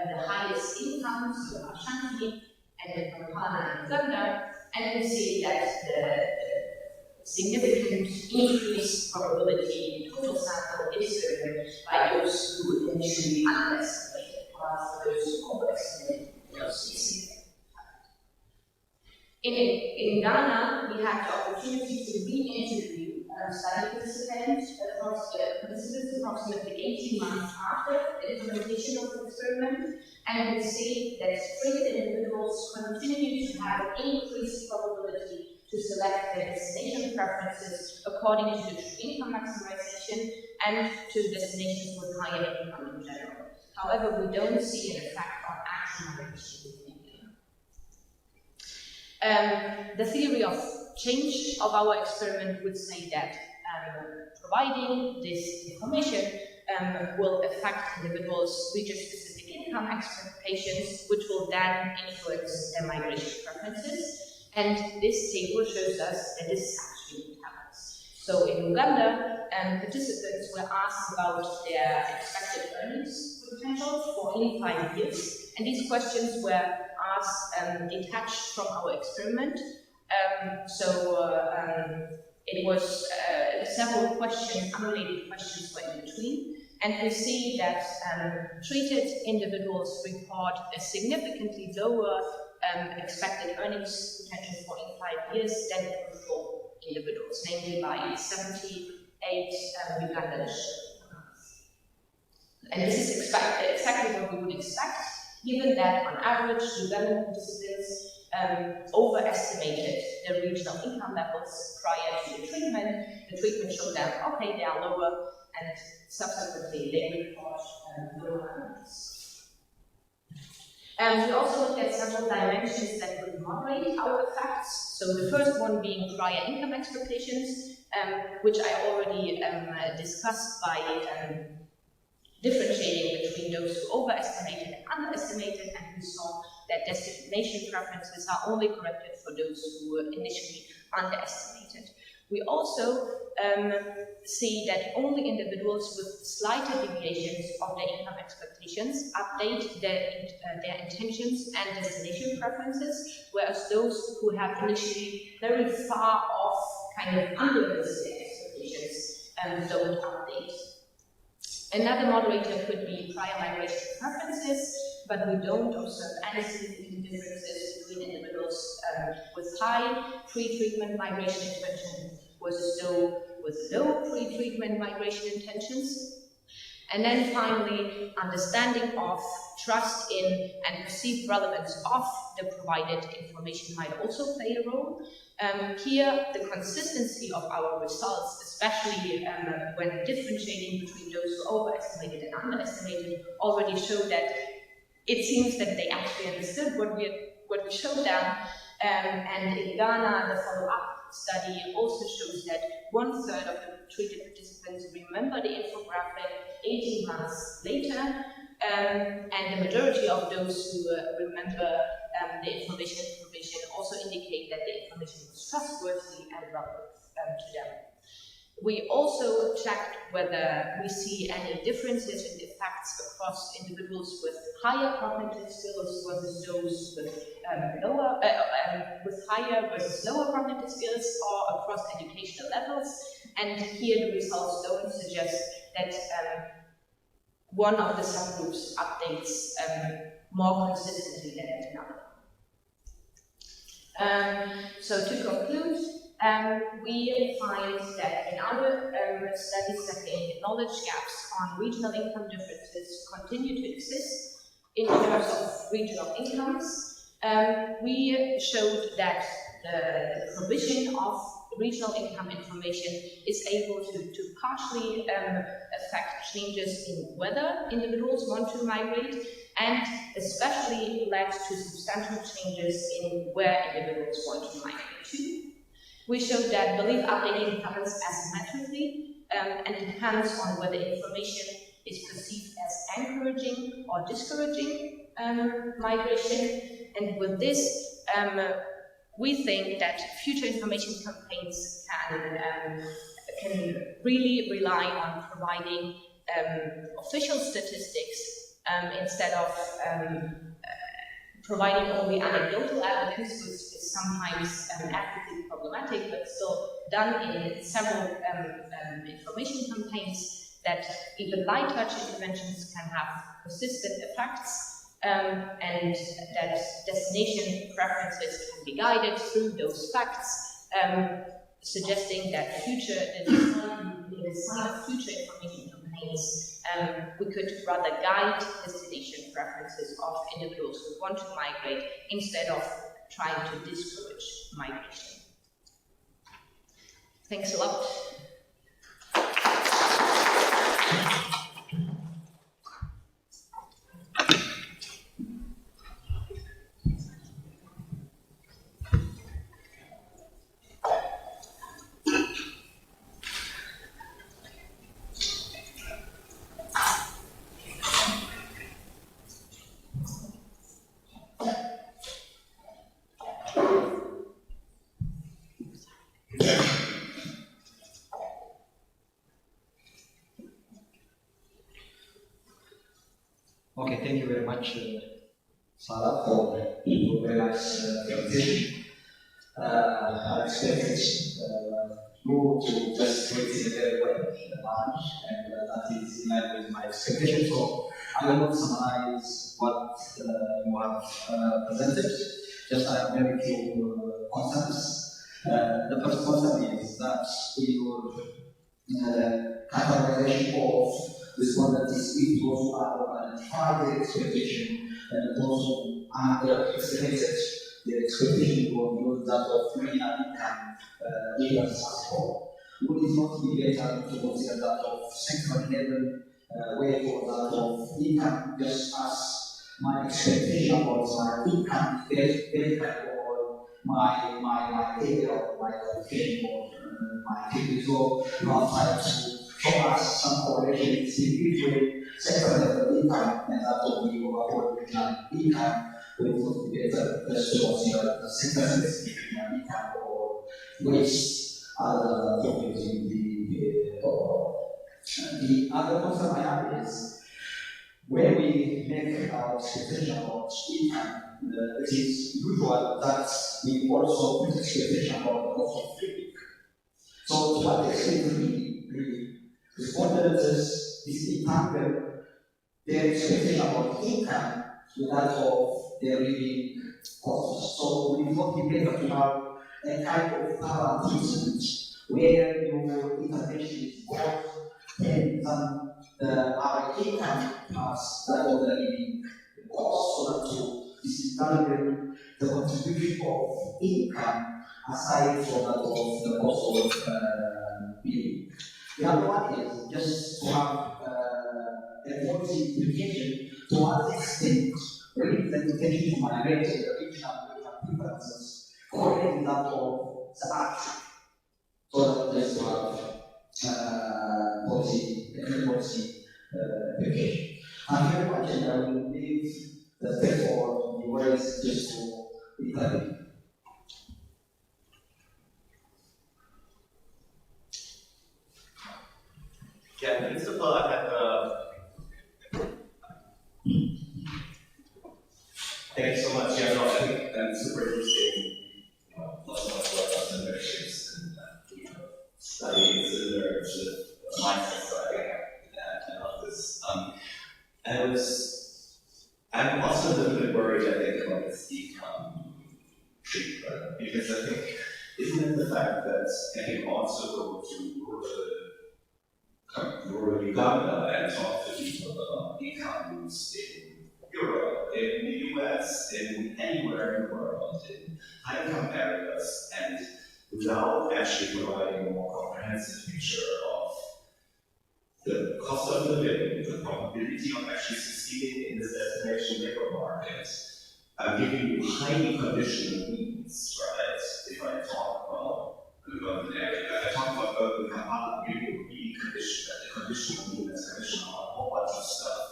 the highest income, so Ashanti, and then Ghana and Uganda, and we see that the significant increased probability in the total sample is driven by those who initially underestimated, while those who overestimated see. In Ghana, we had the opportunity to re-interview study participants approximately 18 months after the implementation of the experiment, and we see that treated individuals continue to have increased probability to select their destination preferences according to the true income maximization and to destinations with higher income in general. However, we don't see an effect on action migration. The theory of change of our experiment would say that providing this information will affect individuals' region-specific income expectations, which will then influence their migration preferences. And this table shows us that this actually happens. So in Uganda, participants were asked about their expected earnings potential for in 5 years, and these questions were asked detached from our experiment. It was several questions, unrelated questions were in between, and we see that treated individuals report a significantly lower expected earnings potential for in 5 years than control individuals, namely by 78 Ugandans. And this is exactly what we would expect, given that on average Ugandan participants overestimated the regional income levels prior to the treatment. The treatment showed them, okay, they are lower, and subsequently they report lower earnings. We also looked at several dimensions that could moderate our effects. So the first one being prior income expectations, which I already discussed by differentiating between those who overestimated and underestimated, and we saw that destination preferences are only corrected for those who were initially underestimated. We also see that only individuals with slighter deviations of their income expectations update their intentions and destination preferences, whereas those who have initially very far off, kind of unrealistic expectations don't update. Another moderator could be prior migration preferences, but we don't observe any significant differences between individuals with high pre-treatment migration intention versus those with low pre-treatment migration intentions. And then finally, understanding of, trust in, and perceived relevance of the provided information might also play a role. Here, the consistency of our results, especially when differentiating between those who overestimated and underestimated, already show that it seems that they actually understood what we showed them. And in Ghana, the follow-up study also shows that 1/3 of the treated participants remember the infographic 18 months later, and the majority of those who remember the information also indicate that the information was trustworthy and relevant to them. We also checked whether we see any differences in the effects across individuals with higher cognitive skills versus those with higher versus lower cognitive skills, or across educational levels. And here the results don't suggest that one of the subgroups updates more consistently than another. So to conclude, we find that in other studies that knowledge gaps on regional income differences continue to exist in terms of regional incomes. We showed that the provision of regional income information is able to partially affect changes in whether individuals want to migrate, and especially led to substantial changes in where individuals want to migrate to. We showed that belief updating happens asymmetrically and depends on whether information is perceived as encouraging or discouraging migration. And with this, we think that future information campaigns can really rely on providing official statistics instead of providing only anecdotal evidence, which is sometimes ethically problematic, but still done in several information campaigns, that even light touch interventions can have persistent effects, and that destination preferences can be guided through those facts, suggesting that in the design of future information campaigns, we could rather guide destination preferences of individuals who want to migrate instead of trying to discourage migration. Thanks a lot.
Okay, thank you very much, Sarah, for the very nice presentation. I expected you to just put it very well, large, and that is in line with my expectation. So I will not summarize what you have presented. Just I have very few concepts. The first concept is that we will categorization of responses with those who are identified their expectation and those who are estimated their expectation will use that of median income data as possible. Would it not be better to consider that of sector level way for that of income, just as my expectation was my income very or my area or my qualification or my activity. So not try to show us some correlation between sector level income and that of the overall regional income. It would be better just to consider the sector specific income or waste other topics in the other concept I have is when we make our expectation about income, it is usual that we also put expectation about the cost of living. So to what extent really respondents is entangled their expectation about income with that of their living costs. So we not be better to have a kind of thorough treatment where your intervention is both and our income plus that of the living costs, so that to disentangle the contribution of income aside from that of the cost of living. The other one is just to have a policy implication to what extent representation to migrate to the regional preferences correlate that of the action. So that just to have policy implication. And very much, and I will leave the space for the words just to Italy.
Yeah, first of all, I have thank you so much. Yeah, no, I think that's super interesting. Lots of work on memberships and studying similar sort of mindset. So I think I love this. I'm also a little bit worried, I think, about this income treatment because I think Isn't it the fact that I can also go to rural Uganda and talk to people about economies in Europe, in the US, in anywhere in the world, in high-income areas, and without actually providing a more comprehensive picture of the cost of living, the probability of actually succeeding in this destination labor market. I'm giving you highly conditional needs, right? If I talk about an urban area, if I talk about urban Kampala, I'm giving you really conditional needs, conditional on a whole bunch of stuff.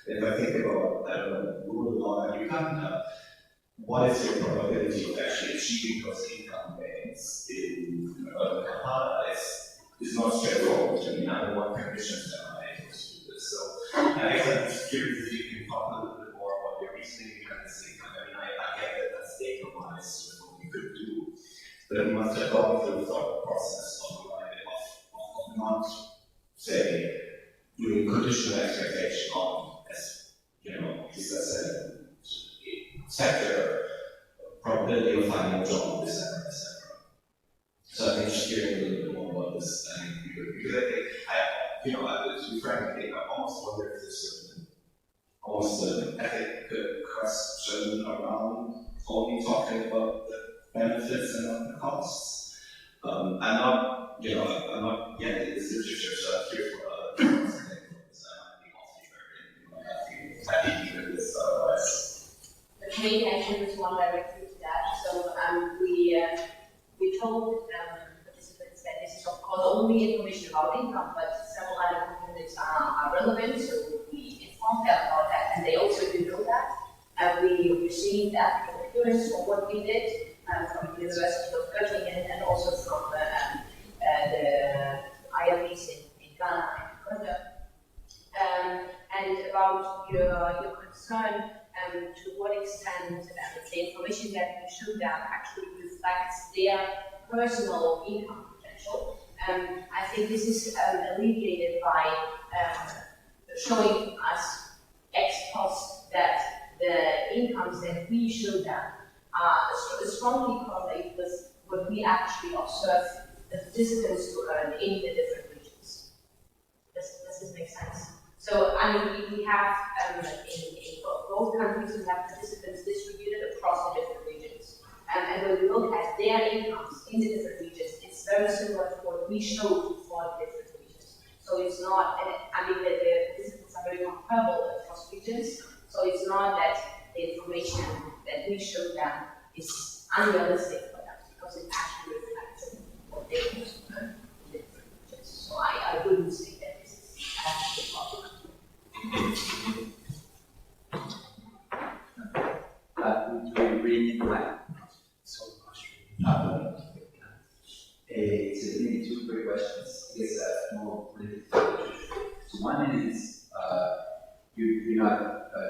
If I think about, I don't know, rural Uganda, what is your probability of actually achieving those income gains in urban Kampala is not straightforward. I mean, under what conditions am I able to do this? So I guess I'm just curious if you can talk a little bit more about your reasoning behind this income. I mean, I get that that's data-wise what we could do, but we must have gone through the thought process of not, say, doing conditional expectation on, as you know, Discussant, sector, probability of finding a job, etc., etc. So I think just hearing a little bit more about this, I think we could, because I think, to be frank, I think I almost wonder if there's almost an ethic question around only talking about the benefits and not the costs. I'm not yet in this literature, so I'm here for other people to think about this. I might be off here, happy to hear this otherwise.
Maybe I can respond directly to that. So we told participants that this is of course only information about income, but several other components are relevant, so we informed them about that, and they also do know that. We received that appearance for what we did from the University of Göttingen and also from the ILPs in Ghana and Uganda. And about your concern, to what extent the information that we show them actually reflects their personal income potential. I think this is alleviated by showing us ex post that the incomes that we show them are strongly correlated with what we actually observe the participants to earn in the different regions. Does this make sense? So, I mean, we have, in both countries, we have participants distributed across the different regions. And when we look at their incomes in the different regions, it's very similar to what we showed for the different regions. So it's not, I mean, the participants are very comparable across regions, so it's not that the information that we show them is unrealistic for them, because it actually reflects what they use in the different regions. So I wouldn't say that this is actually a problem.
We really need to have so much. So really two quick questions. I guess more related to so one is you're not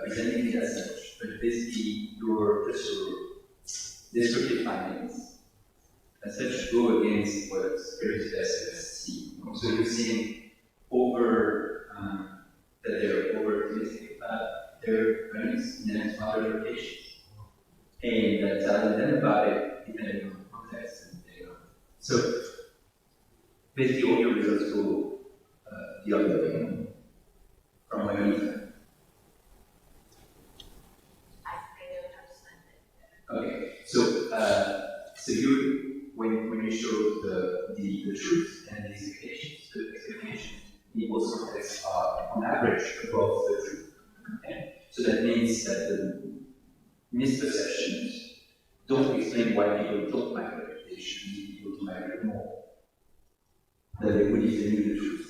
presenting it as such, but basically your descriptive findings as such go against what's predicted as see. So you're seeing that they're over-optimistic about their earnings in the next other locations. And that telling them about it depending on the context and so basically all your results go the other way from what you need.
I don't understand that.
Okay, so you when you show the truth and the expectations in both contexts are on average above the truth. Okay? So that means that the misperceptions don't explain why people don't migrate. They should need people to migrate more than they would if they knew the truth.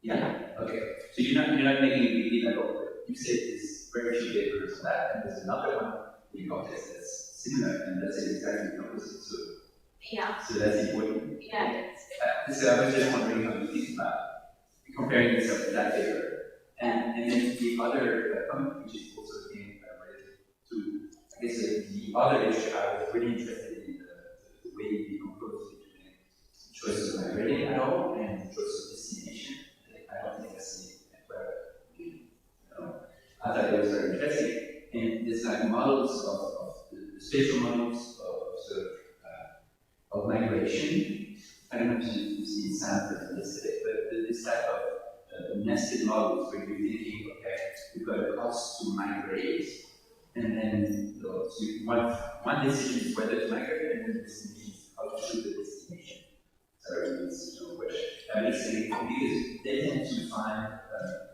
Yeah? Okay. So you're not making a big deal at all. You said there's very few papers on that, and there's another one in context that's similar, and that's exactly the opposite. So that's important.
Yeah.
So I was just wondering how you think about comparing yourself to that paper. And then the other comment, which is also again related to, I guess, the other issue I was really interested in the way you decompose between choices of migrating at all and choice of destination. I don't think that's it. I thought it was very interesting. And there's like models of the spatial models of sort of
of migration. I don't know if you've seen samples yesterday, but this type of nested models where you're thinking, okay, we've got a cost to migrate, and then so one decision is whether to migrate, and then the decision is how to choose the destination. Sorry, it's no question. I'm just saying because they tend to find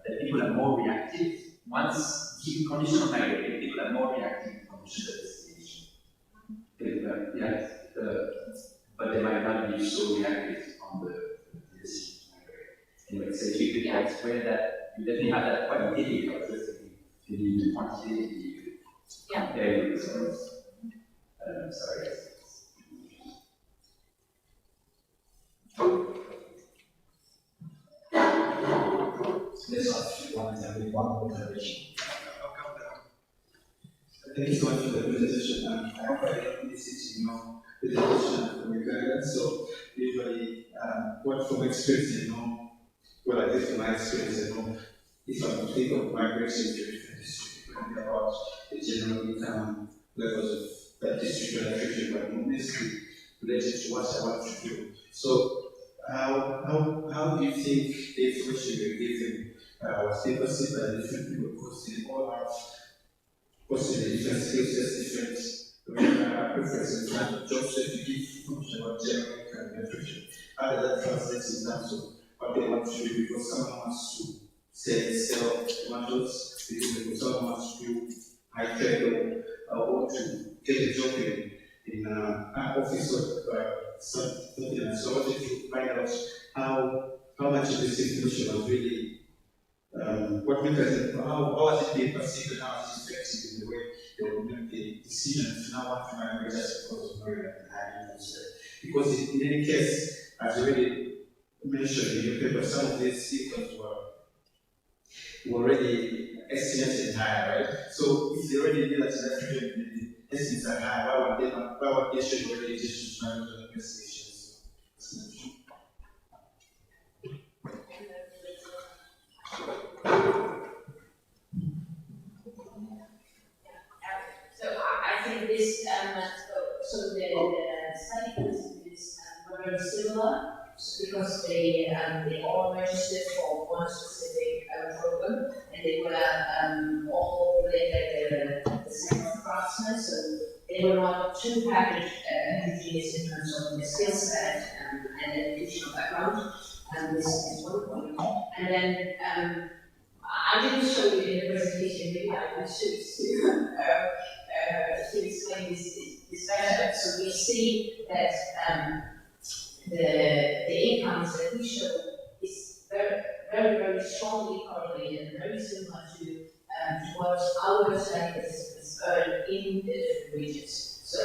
that people are more reactive. Once keep condition of migrating, people are more reactive to condition of destination. But they might not be so reactive on the decision to migrate. Anyway, so if you could explain that, you definitely have that qualitative characteristic. You need the quantitative, you could compare the results. Sorry.
Let's ask one example, one observation.
Thank you so much for the presentation. I hope I didn't listen to the presentation from Uganda. So usually, what from experience, well, I guess from my experience, if I'm to think of migration to different districts, we're talking about the general income levels of that district or that region, but not necessarily related to what I want to do. So how do you think the information you're giving was being perceived by different people? Because they all have possibly different skill sets, different preferences in terms of jobs that you give information about general income and nutrition. How does that translate in terms of what they want to do? Because someone wants to sell tomatoes, because someone wants to do high trade or want to get a job in an office or something else. So I wanted to find out how much of this information was really what mechanism, how was it being perceived and how is it effective in the way they will make the decision to now want to migrate as opposed to marry and hire industry. Because in any case, as you already mentioned in your paper, some of these symptoms were already estimated high, right? So if they already knew that in that region the estimates are high, why would they should already just to manage the investigations?
So I think this, so the study is very similar because they all registered for one specific program and they were all related the same craftsmen, so they were not too heterogeneous in terms of the skill set and educational background. This is one point. And then I didn't show you in the presentation, maybe I should to explain this better. So we see that the incomes that we show is very strongly correlated and very similar to what our study participants earn in the different regions. So,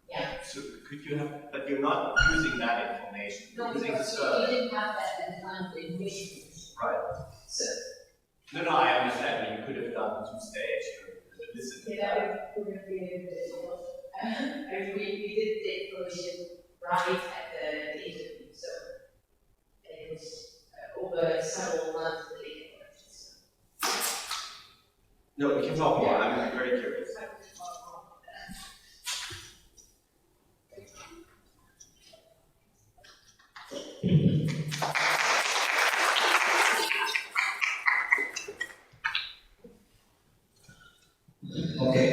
yeah.
So could you have, but you're not using that information.
No,
You're using
because we didn't have that at the time of the information.
Right.
So,
No, I understand, but you could have done two-stage.
that would have been a bit difficult. And we did the information right at the interview, so it was over several months that they did collections.
No, we can talk more. I'm very curious.
Okay,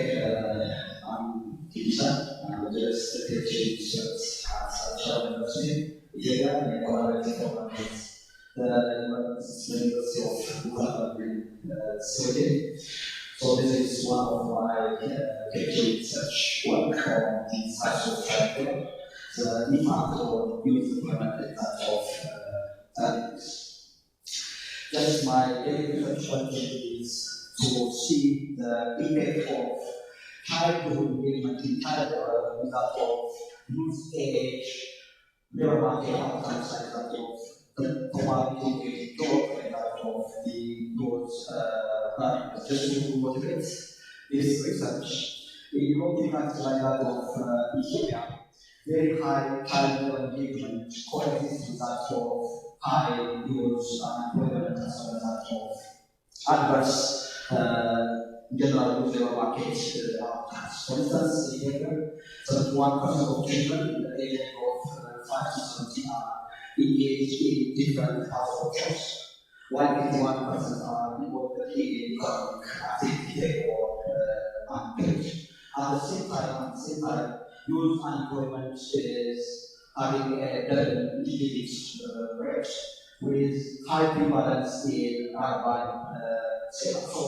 I'm Gidisa. I'm just teaching research at Southern University, Uganda, and collaborating with the University of Uganda in Sweden. So this is one of my PhD research work on these types of triangle, the impact or use implemented type of techniques. Just my daily research question is to see the impact of childhood engagement in Canada without of youth age, labor market outcomes like that of the poverty job and that of the those just to motivate this research. In continents like that of Ethiopia, very high childhood engagement coexists with that of high youth unemployment as well as that of adverse general labor market outcomes. For instance, in Kenya, 71% of children in the age of 5 to 17 are engaged in different household chores, while 81% are involved in economic activity or unpaid. At the same time, youth unemployment is having a double-digit rate with high prevalence in urban sector. So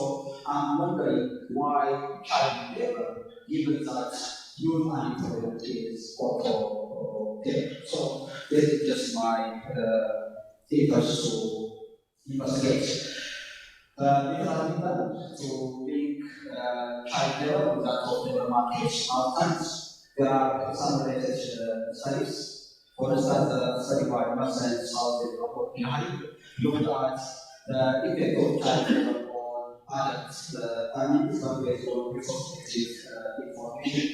I'm wondering why child labor, given that youth unemployment is also there. So this is just my interest to investigate. It has been done to link child labor with that of labor market outcomes. There are some related studies. For instance, the study by Mercer South Behind looked at the effect of child labor on adults. And it's not based on retrospective information.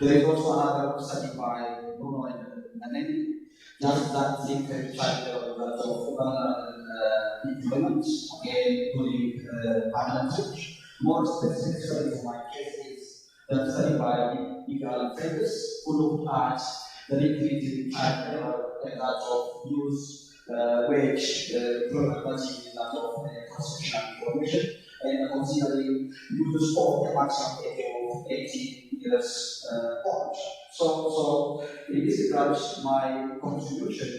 There is also another study by Bruno and Naneni, just that link child labor with that of employment, again, including adult. More specifically for my case is the study by Miguel and Fergus, who looked at the link between child labor and that of youth wage employment matching in that of consumption information, and considering use of the maximum age of 18 years old. So in this regard, my contribution,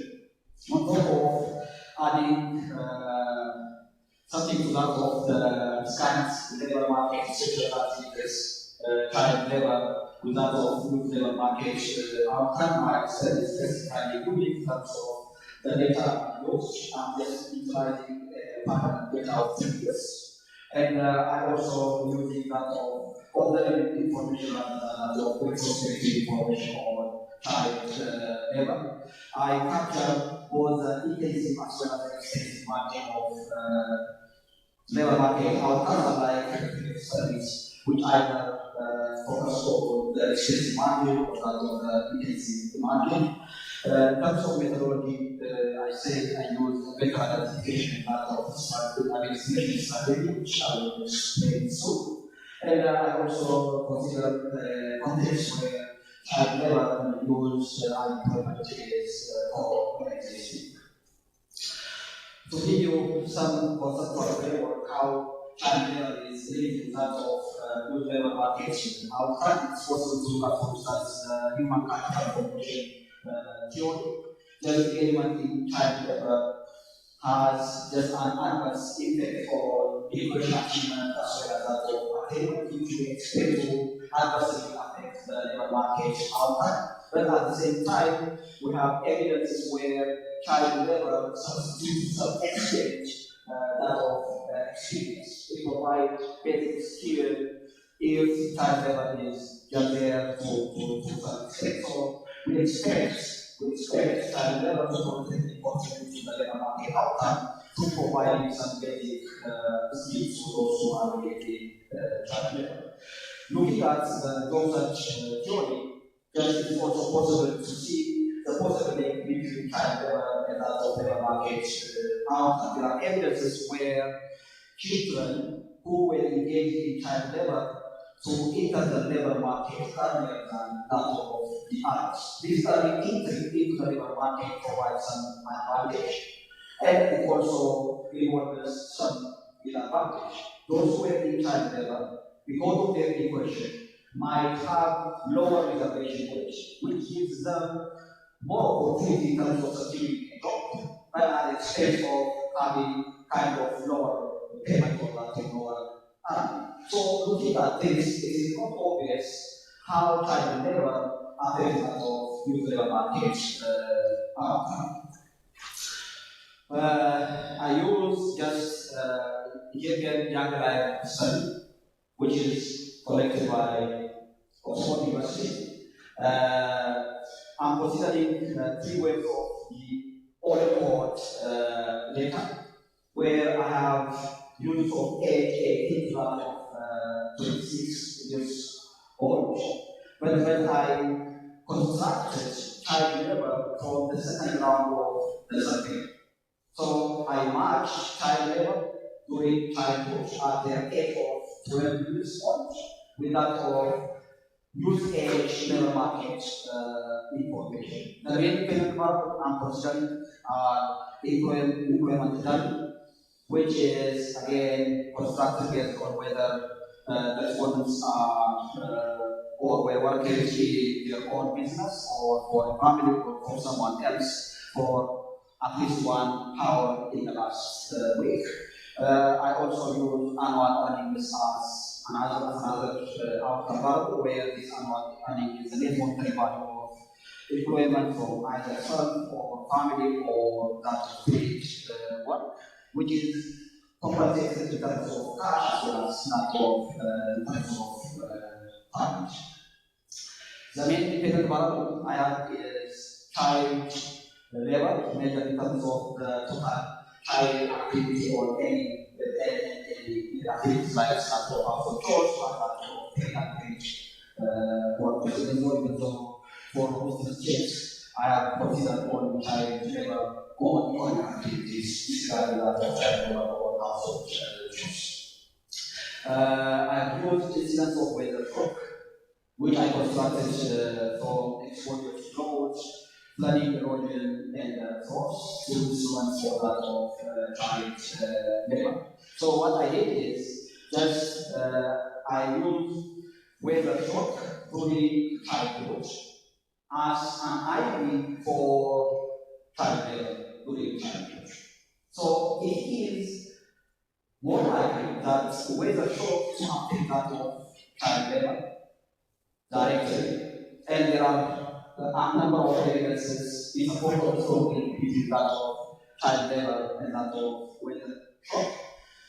on top of adding something to that of the scant labor market, sexual activities, child labor, with that of youth labor market, outcome, my study specifically including in terms of the data used. I'm just utilizing pattern data of 3 years. And I also using that of other information of retrospective information on child labor. I capture both the intensive as well as the extensive mapping of labor market outcomes, like studies which either focus on the extensive margin or that of the intensive margin. In terms of methodology, I said I use better identification and that of administration strategy, which I will explain soon. And I also consider the context where child labor use unemployment is co-existing. To give you some conceptual framework how child labor is linked to that of youth labor markets outcome, it's possible to look at, for instance, human capital formation theory. The element in child labor has just an adverse effect on education achievement as well as that of attainment, which we expect to adversely affect the labor market outcome. But at the same time, we have evidence where child labor substitutes to some extent that of experience. It provides basic skill if child labor is just there to some extent. So we expect child labor to contribute to the labor market outcome to provide some basic skills to those who are related child labor. Looking at the Discussant theory, it is also possible to see the possible link between child labor and that of labor market outcome. There are evidences where children who were engaged in child labor to enter the labor market earlier than that of the adults. This early entry into the labor market provides some advantage, and it also rewards some disadvantage. Those who were in child labor, because of their equation, might have lower reservation wage, which gives them more opportunity in terms of securing a job, but at the expense of having kind of lower payment for that lower earning. So looking at this, it is not obvious how child labor affects that of youth labor market outcome. I use just Ethiopian Young Life study, which is collected by Oxford University. I'm considering 3 waves of the all cohort data, where I have units of age 18 to that of 26 years old. But when I constructed child labor from the second round of the survey, so I matched child labor during childhood at the age of 12 years old with that of use age labor market information. The main payment variable I'm concerned are employment done, which is again constructed based on whether the respondents are or were working in their own business or for a family or for someone else for at least 1 hour in the last week. I also use annual earnings as another outcome variable where this annual earning is the net monetary value of employment from either self or family or that paid work, which is compensated in terms of cash as well as not of in terms of talent. The main dependent variable I have is child labor, measured in terms of the total child activity or any activities like start of household chores, or paid unpaid work. Even though for most of the kids, I have considered only child labor on activities, disregarding that of child labor or household chores. I have used incidents of weather shock, which I constructed from exposure to droughts, flooding, erosion, and frost to instruments for that of child labor. So what I did is just I used weather shock during childhood as an ID for child labor during childhood. So it is more likely that weather shock to affect that of child labor directly, and there are a number of evidences in support of the story between that of child labor and that of weather shock.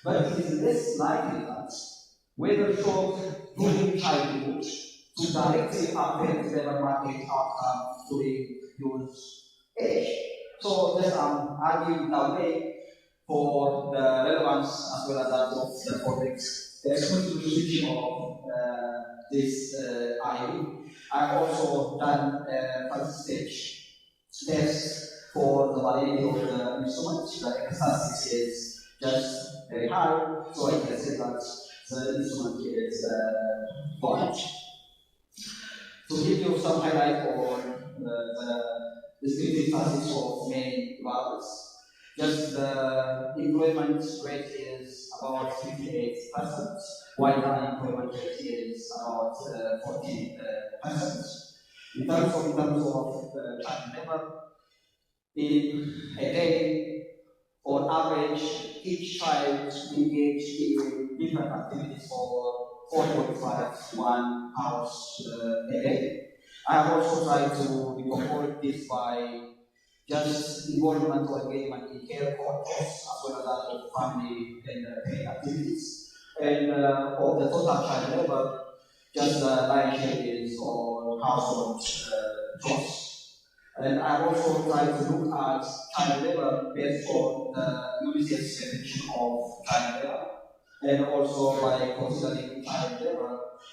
But it is less likely that weather shock during childhood to directly affect labor market outcomes during youth age. So just arguing that way for the relevance as well as that of the topics. The exclusive usage of this IE. I've also done first stage tests for the validity of the instrument. The statistics is just very high, so I can say that the instrument is valid. To give you some highlight on the descriptive statistics of main variables, just the employment rate is about 58%, while the unemployment rate is about 14%. In terms of child labor, in a day, on average, each child engaged in different activities for 4.51 hours a day. I have also tried to decompose this by just involvement or engagement in care costs as well as that of family and paid activities. And of the total child labor, just the lion's share is on household costs. And I also tried to look at child labor based on the UNICEF's definition of child labor, and also by considering child labor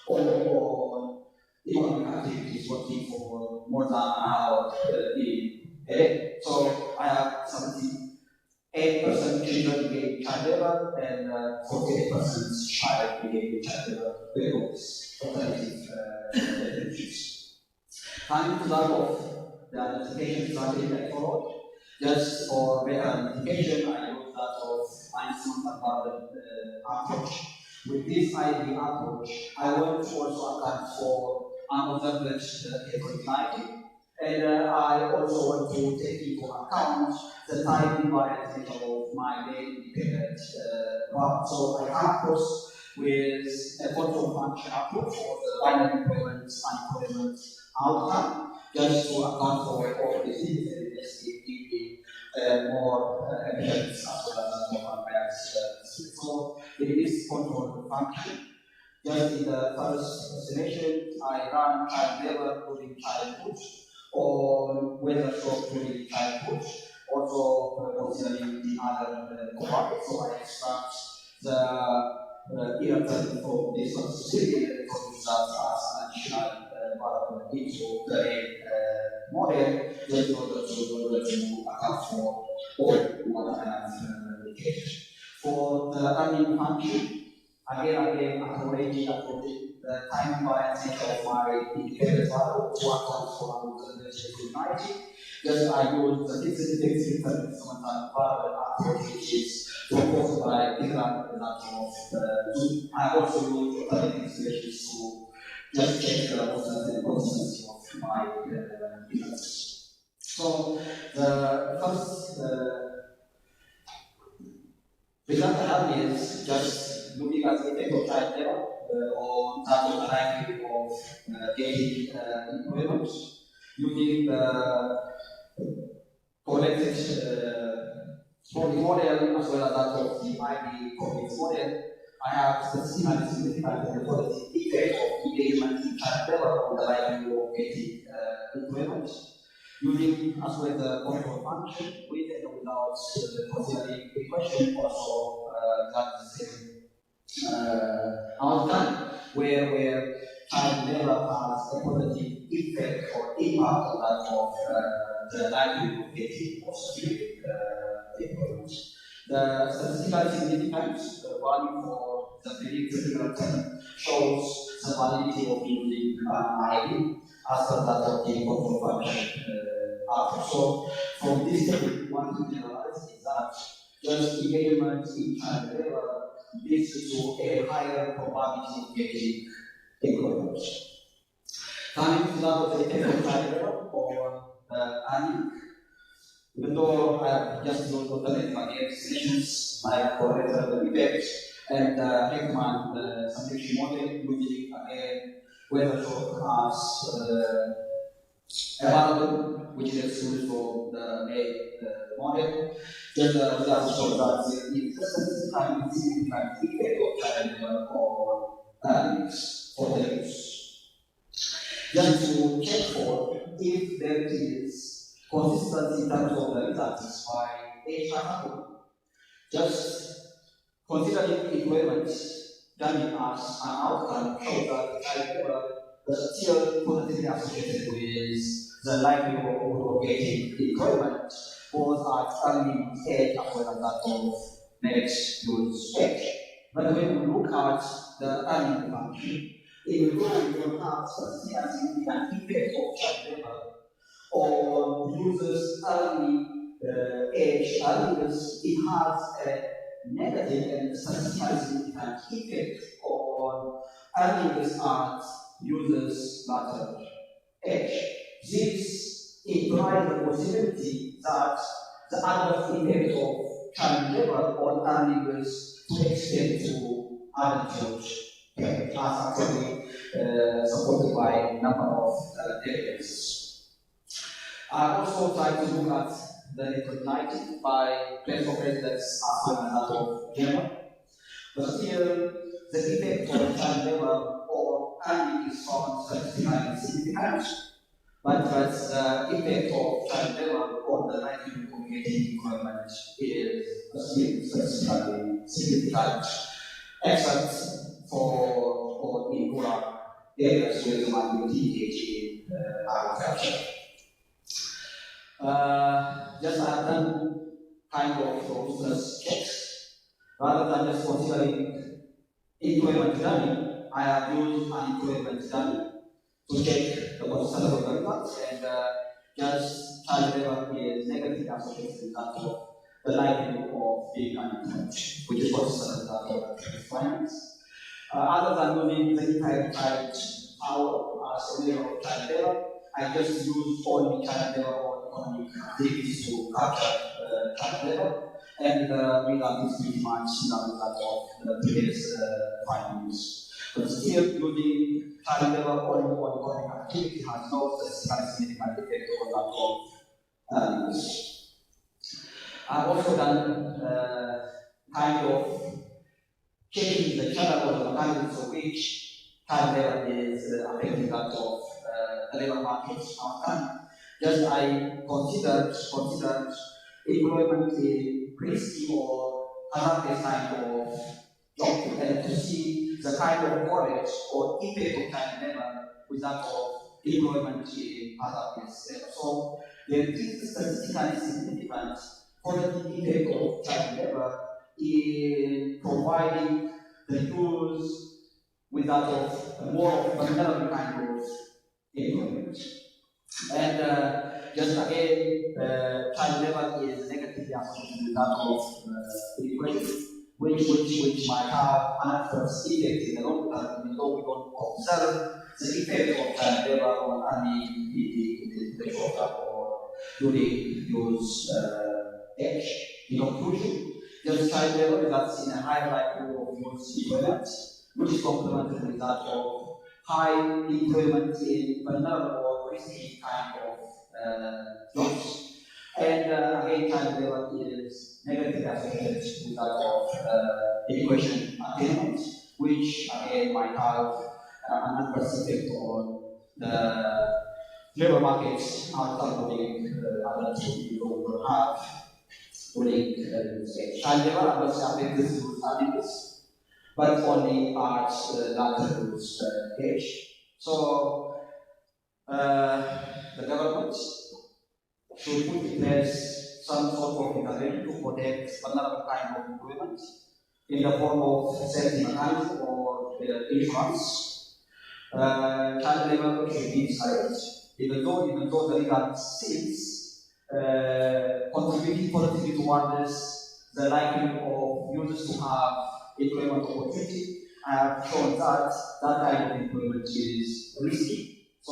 only on economic activities working for more than an hour in a day. So I have 78% children engaged in child labor and 48% child engaged in child labor with alternative definitions. Coming to that of the identification strategy I followed, just for better identification, I used that of Einstein approach. With this ID approach, I want to also account for unobserved heterogeneity, and I also want to take into account the time invariant nature of my main independent part. So I come across with a control function approach for the binary employment unemployment outcome, just to account for all these things and just give more evidence as well as more unbiased. So in this control function, just in the first estimation, I run child labor during childhood or weather shock during childhood, also considering the other cohorts. So I extract the irritant from this one specifically and produce that as an additional variable into the model, just in order to account for all what I have indicated. For the earning function, again, acknowledging the time bias nature of my independent model to account for the united. Just I use the fixed instrumental approach, which is proposed by different examples of I also use alternative solutions to just check the consistency of my results. So the first result I have is just looking at the effect of child labor on that variety of getting employment using the collected from the model as well as that of the IB complex model. I have statistically significant positive effect of engagement in child labor on the likelihood of getting employment using as well the control function with and without considering the question also that the same outcome where child labor has a positive effect or impact on that of the likelihood of getting also employment. The statistical significance value for the predicted term shows the validity of using ID as per that of the control function. So from this table, one to generalize is that just engagement in child labor leads to a higher probability of getting employment. Coming to that of the effect of child labor or earning, even though I have just used alternative again definitions like correlator the effect and Heckman summation model using again weather shock as a variable which is excluded from the main model. Just the results show that there is a significant effect of child labor or earnings for the use. Just to check for if there is consistency in terms of the results by age factor. Just considering employment done as an outcome shows that child labor is still positively associated with the likelihood of getting employment both at early age as well as that of next use age. But when we look at the earning function, even though we don't have such a significant effect of child labor on users' early age earnings, it has a negative and statistically significant effect on earnings at users' later age. This implies the possibility that the adverse effect of child labor on earnings to extend to adulthood, as actually supported by a number of evidence. I also tried to look at the heterogeneity by place of residence as well as that of gender. But still, the effect of child labor on earning is found statistically significant, but the effect of child labor on the likelihood of getting employment is still statistically significant, except for in rural areas where the minority engage in agriculture. Just I have done kind of robustness checks. Rather than just considering employment dummy, I have used an employment dummy to check the consistency of the results and just child labor is negatively associated with that of the likelihood of being unemployed, which is consistent with that of the requirements. Other than using the entire child power as a layer of child labor, I just use only child labor or economic activities to capture child labor, and the result is pretty much similar to that of the previous findings. But still, using child labor only on economic activity has no statistically significant effect on that of earnings. I've also done kind of checking the channel or the mechanisms of which child labor is affecting that of the labor market outcome. Just I considered employment a risky or hazardous kind of job, and to see the kind of knowledge or effect of child labor with that of employment in hazardous labor. So there is statistically significant positive effect of child labor in providing the use with that of more of vulnerable kind of employment. And just again, child labor is negatively associated with that of inequality, which might have an adverse effect in the long term, even though we don't observe the effect of child labor on earning in the short term or during those age. In conclusion, just child labor that's in a high likelihood of youth employment, which is complemented with that of high employment in vulnerable or risky kind of jobs. And again, child labor is negatively associated with that of education attainment, which again might have an adverse effect on the labor markets outside of the other two people will have during this age. Child labor adversely affects this, but only at later age. So the government should put in place some sort of intervention to protect vulnerable kind of employment in the form of safety mechanism or insurance. Child labor should be discouraged, even though the legal seems contributing positively towards the likelihood of users to have employment opportunity. I have shown that that kind of employment is risky. So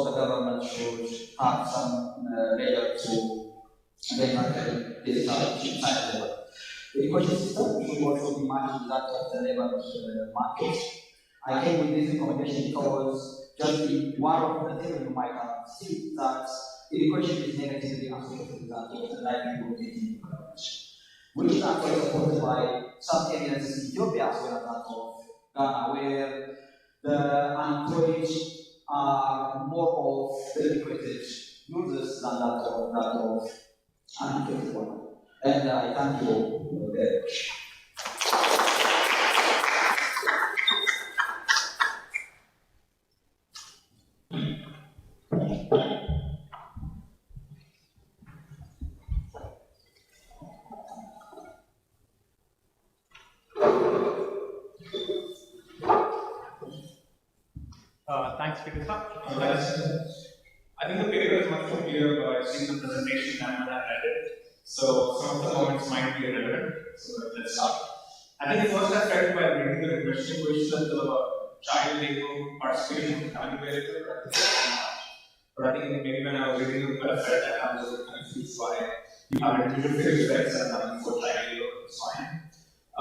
the government should have some measure to discharge child labor. The education system should also be matched with that of the labor market. I came with this recommendation because just in one of the things you might have seen that education is negatively associated with that of the likelihood of getting employment, which is actually supported by some evidence in Ethiopia as well as that of Ghana, where the unemployed are more of dedicated users than that of uneducated one. And I thank you very much.
Thanks, Gidisa. I think the paper is much more clear by seeing the presentation and when I read it. So some of the comments might be irrelevant. So let's start. I think first I started by reading the question that the child labor participation was coming very good. But I think maybe when I was reading the paper, I felt that I was a bit confused why you have individual effects and nothing for child labor. It's fine. I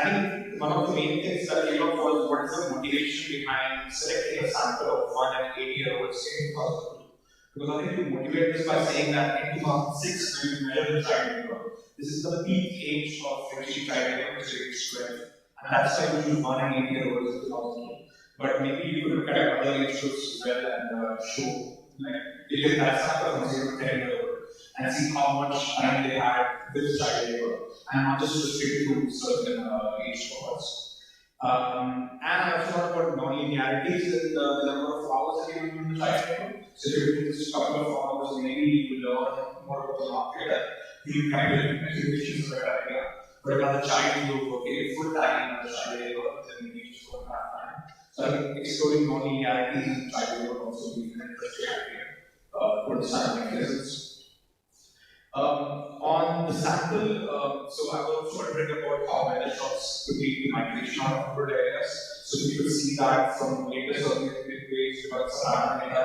think one of the main things that came up was what is the motivation behind selecting a sample of 1 and 8-year-olds in 2002. Because I think we motivate this by saying that in 2006, when we measure the child labor, this is the peak age of refugee child labor, which is age 12. And that's why we use 1 and 8-year-olds in 2002. But maybe you could look at other age groups as well and show, like, if that sample from 0 to 10-year-old and see how much time they had with child labor, and not just restricted to certain age cohorts. And I also thought about non-linearities in the number of hours that you do in the child labor. So if you do just a couple of hours, maybe you will learn more about the market and you kind of activations of that idea. But another child, you work full time in the child labor, then maybe you just don't have time. So I think exploring non-linearities in child labor also be an interesting idea to understand mechanisms. On the sample, so I was also wondering about how weather shocks could lead to migration out of rural areas. So we could see that from latest surveys about Savannah data,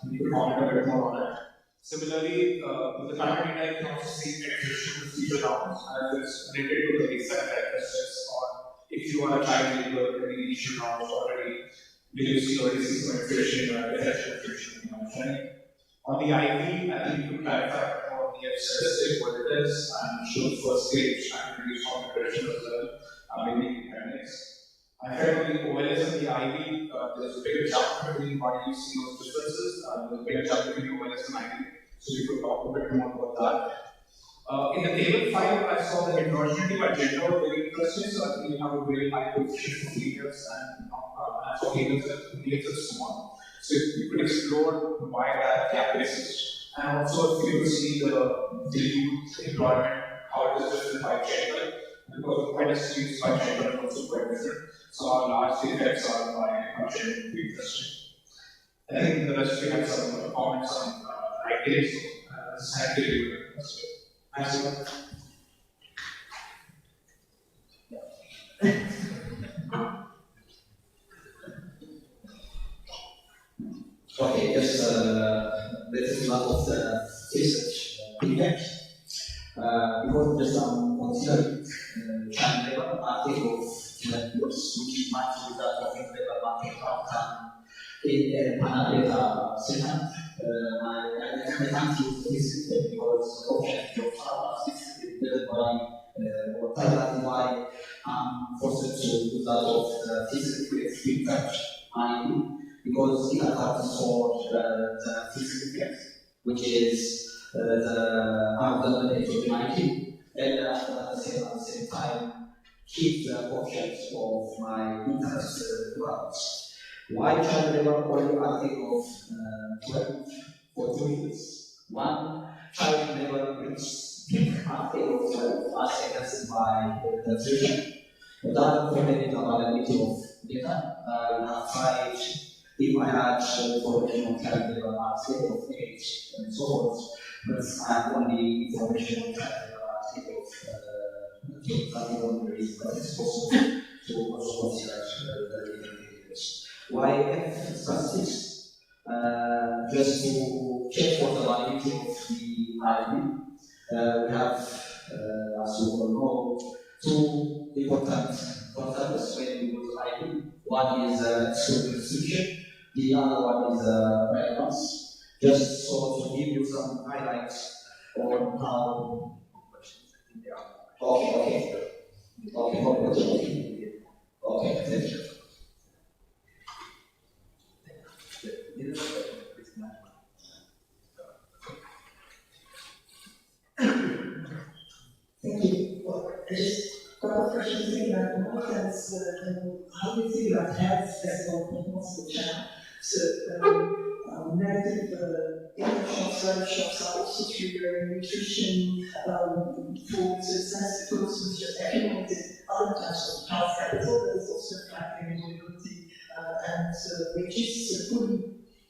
we could comment a bit more on it. Similarly, with the current data, you can also see attrition with future rounds, and it's related to the baseline characteristics on if you are a child labor in the initial rounds already, will you see already see some attrition or attrition in on the IV, I think you could clarify statistic what it is and show the first stage and reduce concentration as well, maybe in appendix. I felt on the OLS and the IV, there's a big jump between what you see those differences, there's a big jump between OLS and IV, so we could talk a bit more about that. In the table 5, I saw the heterogeneity by gender was very interesting, so I think you have a very high coefficient for females and for females it's small. So you could explore why that gap exists. And also, if you see the youth employment, how it is different by gender, because the products used by China are also quite different. So our large effects are by Russian industry. I think the rest we have some comments on writing, so thank you. Thanks a lot.
Okay, just this is one of the research impact. Because just consider child labor market of goods, which is much with that of labor market outcome in Panama segment. I can't use this system because options of our system built by or targeted by forced to use that of the physical impact because it accounts for the physical impact, which is the outcome of 19, and at the same time keep the options of my interest grounds. Why child labor only article of 12 for 2 years? One, child labor brings article of 12 as evidenced by the vision. Without commenting availability of data, we have tried if I had information on child labor article of age and so forth, but I have only information on child labor article of but it's possible to also consider the indicators. Why F statistics? Just to check for the validity of the IB, we have, as you all know, two important concepts when we use IB. One is exclusion restriction, the other one is relevance. Just so to give you some highlights on how. Okay, thank you.
Thank you. Well, just a couple of questions thinking about the more sense, how do you think about health as well, most of the channel? So, negative income shocks are also triggering nutrition, foods, sensitive foods, which are accumulated other types of health capital that is also affecting mobility and wages. So, could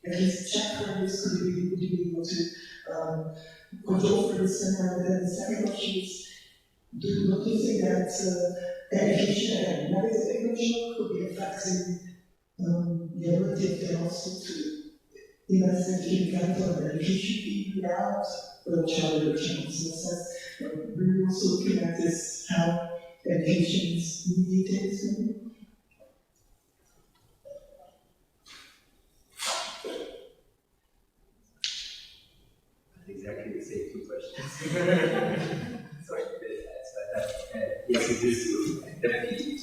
at least check for this, could we be able to control for this? And then the second question is, do you think that education and negative income shock could be affecting the ability of them also to invest in human capital and education without child education? So we're also looking at this, how education is mediated.
Exactly the same two questions. Sorry, yes, it is definitely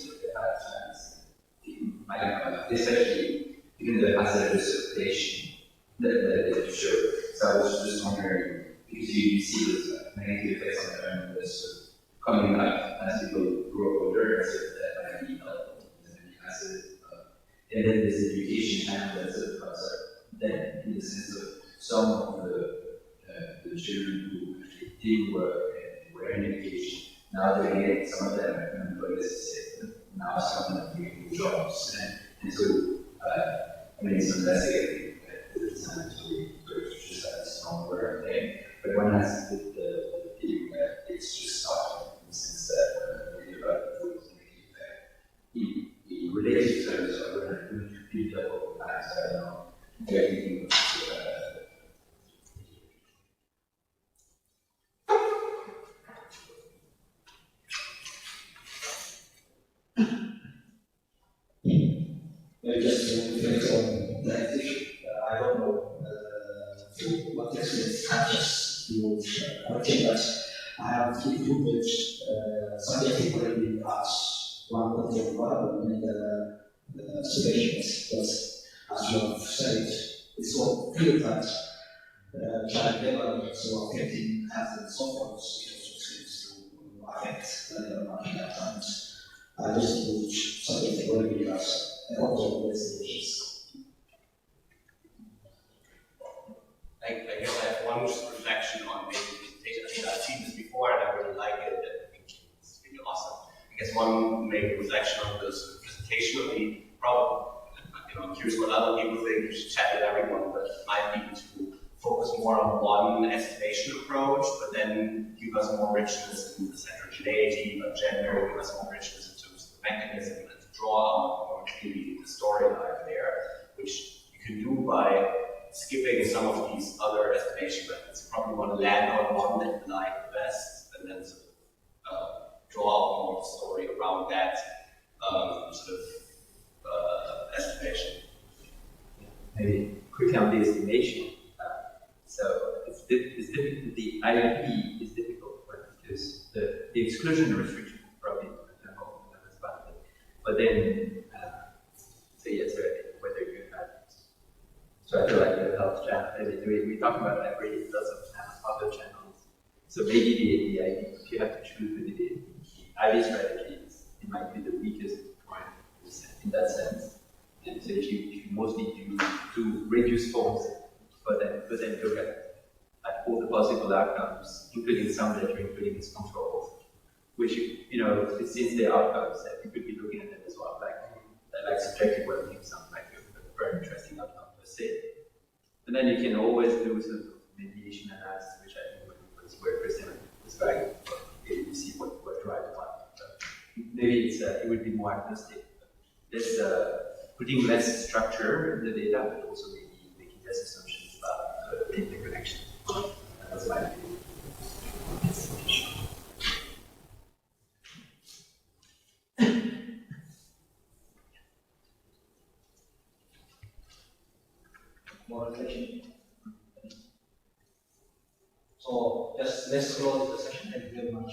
especially given the hazardous relation that it showed. So I was just wondering, because you see this negative effects on the environment coming up as people grow older, as if that might be helpful, and then there's education and that's a concept. Then, in the sense of some of the children who actually did work and were in education, now they're getting some of them unemployed, now some of them getting jobs. And so, I mean, it's investigating it's not actually just that it's not where thing, but one has the feeling that it's just starting in the sense that when you're about the rules and the related terms are going to repeat that over time. So I don't know. Everything
just to reflect on that issue, I don't know to what extent touches you question, but I have included subjectively as one of the environment and situations, but as you have said, it's so clear that child labor so affecting health and so forth, which also seems to affect the labor market at times. I just include subjectively as also investigations.
I guess I have one reflection on maybe I think I've seen this before and I really like it and I think it's really awesome. one main reflection of this presentation of the problem. I'm curious what other people think. You should chat with everyone, but it might be to focus more on one estimation approach, but then give us more richness in the heterogeneity of gender, give us more richness in terms of the mechanism, and to draw out more clearly the storyline there, which you can do by skipping some of these other estimation methods. You probably want to land on one that you like the best, and then sort of draw out more of the story around that estimation.
Maybe quickly on the estimation. So it's difficult. The IB is difficult, right? Because the exclusion restriction probably that's part of it. But then, so yes, whether you had. So I feel like the health channel. We talk about every dozen other channels. So maybe the IB, if you have to choose with the IB strategies, it might be the weakest point in that sense. And so if you mostly do reduce forms, but then look at all the possible outcomes, including some that you're including as controls, which since the outcomes that you could be looking at them as well, like subjective well-being sounds like a very interesting outcome per se. And then you can always do sort of mediation analysis, which I think was where Christian was going. You see what drives what. Maybe it would be more agnostic. There's putting less structure in the data, but also maybe making less assumptions about the interconnection. That's my opinion.
More reflection. So let's close the session. Thank you very much.